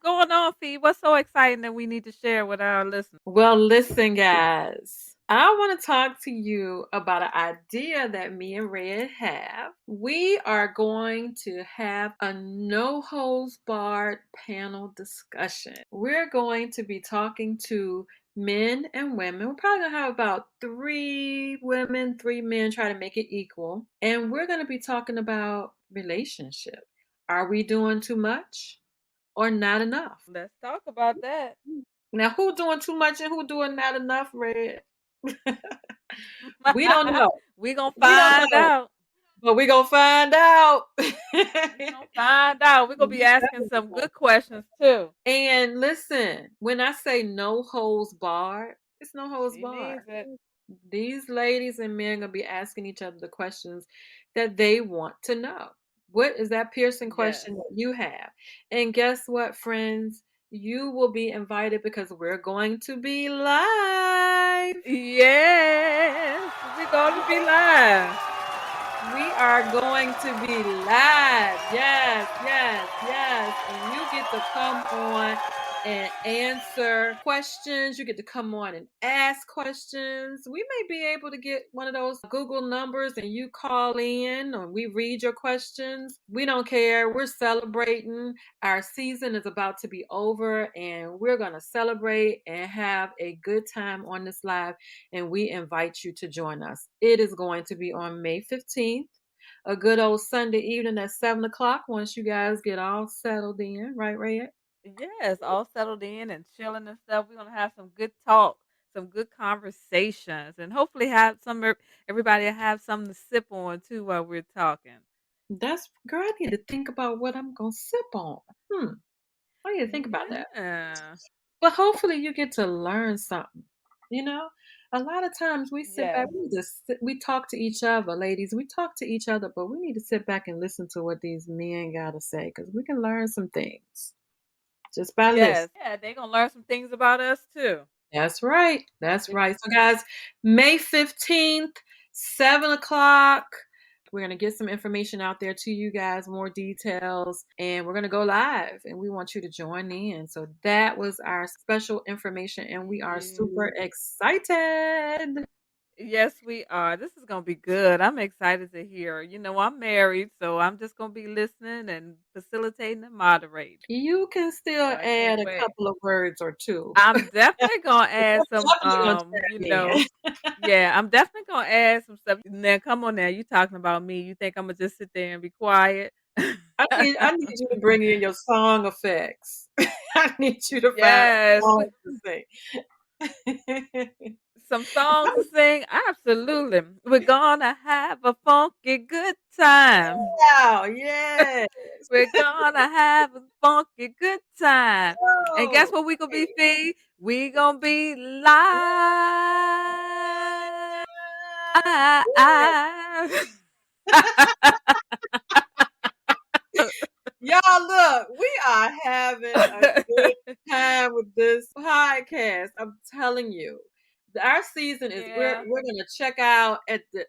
going on, Fee? What's so exciting that we need to share with our listeners? Well, listen, guys. I want to talk to you about an idea that me and Red have. We are going to have a no holds barred panel discussion. We're going to be talking to men and women. We're probably going to have about 3 women, 3 men, try to make it equal. And we're going to be talking about relationship. Are we doing too much or not enough? Let's talk about that. Now, who doing too much and who doing not enough, Red? We don't know. We gonna We don't find know, out. but we gonna find out. We gonna find out. We're gonna be We asking definitely some gonna good questions too. And listen, when I say no holds barred, it's no holds She barred. means it. These ladies and men gonna be asking each other the questions that they want to know. What is that piercing Yes. question that you have? And guess what, friends? You will be invited because we're going to be live. Yes. We're gonna be live. We are going to be live. Yes, yes, yes. And you get to come on and answer questions. You get to come on and ask questions. We may be able to get one of those Google numbers and you call in or we read your questions. We don't care. We're celebrating. Our season is about to be over and we're going to celebrate and have a good time on this live. And we invite you to join us. It is going to be on May 15th, a good old Sunday evening at 7 o'clock once you guys get all settled in, right, Red? Yes, all settled in and chilling and stuff. We're gonna have some good talk, some good conversations, and hopefully have everybody have something to sip on too while we're talking. That's girl, I need to think about what I'm gonna sip on. I need to think about that. Yeah. But hopefully you get to learn something. You know, a lot of times we sit back, Yes. we talk to each other, ladies. We talk to each other, but we need to sit back and listen to what these men gotta say because we can learn some things just by listening. Yes. Yeah, they're gonna learn some things about us too. That's right. That's right. So, guys, May 15th, 7 o'clock. We're going to get some information out there to you guys, more details, and we're going to go live. And we want you to join in. So, that was our special information, and we are super excited. Yes, we are. This is gonna be good. I'm excited to hear. I'm married, so I'm just gonna be listening and facilitating and moderating. You can still So I add can't a wait. couple of words or two. I'm definitely gonna add some Definitely going to chime in. yeah, I'm definitely gonna add some stuff. Now come on now, you talking about me. You think I'm gonna just sit there and be quiet? I need you to bring in your song effects. I need you to find Yes. songs to sing. Some songs to sing? Absolutely. We're gonna have a funky good time. Wow, yes. We're gonna have a funky good time. And guess Oh, what we gonna be, hey. Fee? We gonna be live. Y'all, look, we are having a good time with this podcast. I'm telling you. Our season is we're Yeah. we're gonna check out at the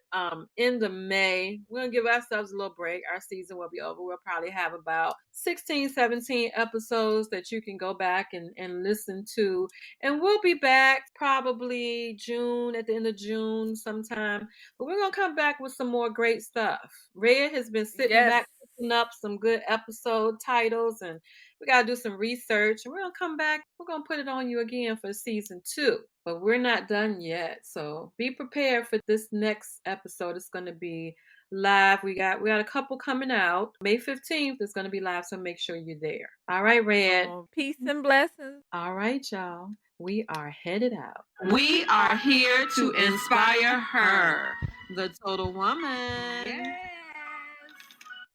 end of May. We're gonna give ourselves a little break. Our season will be over. We'll probably have about 16, 17 episodes that you can go back and listen to. And we'll be back probably June, at the end of June sometime. But we're gonna come back with some more great stuff. Red has been sitting Yes. back picking up some good episode titles, and we got to do some research, and we're going to come back. We're going to put it on you again for season 2, but we're not done yet. So be prepared for this next episode. It's going to be live. We got a couple coming out. May 15th is going to be live, so make sure you're there. All right, Red. Oh, peace and blessings. All right, y'all. We are headed out. We are here to inspire her, the total woman. Yay!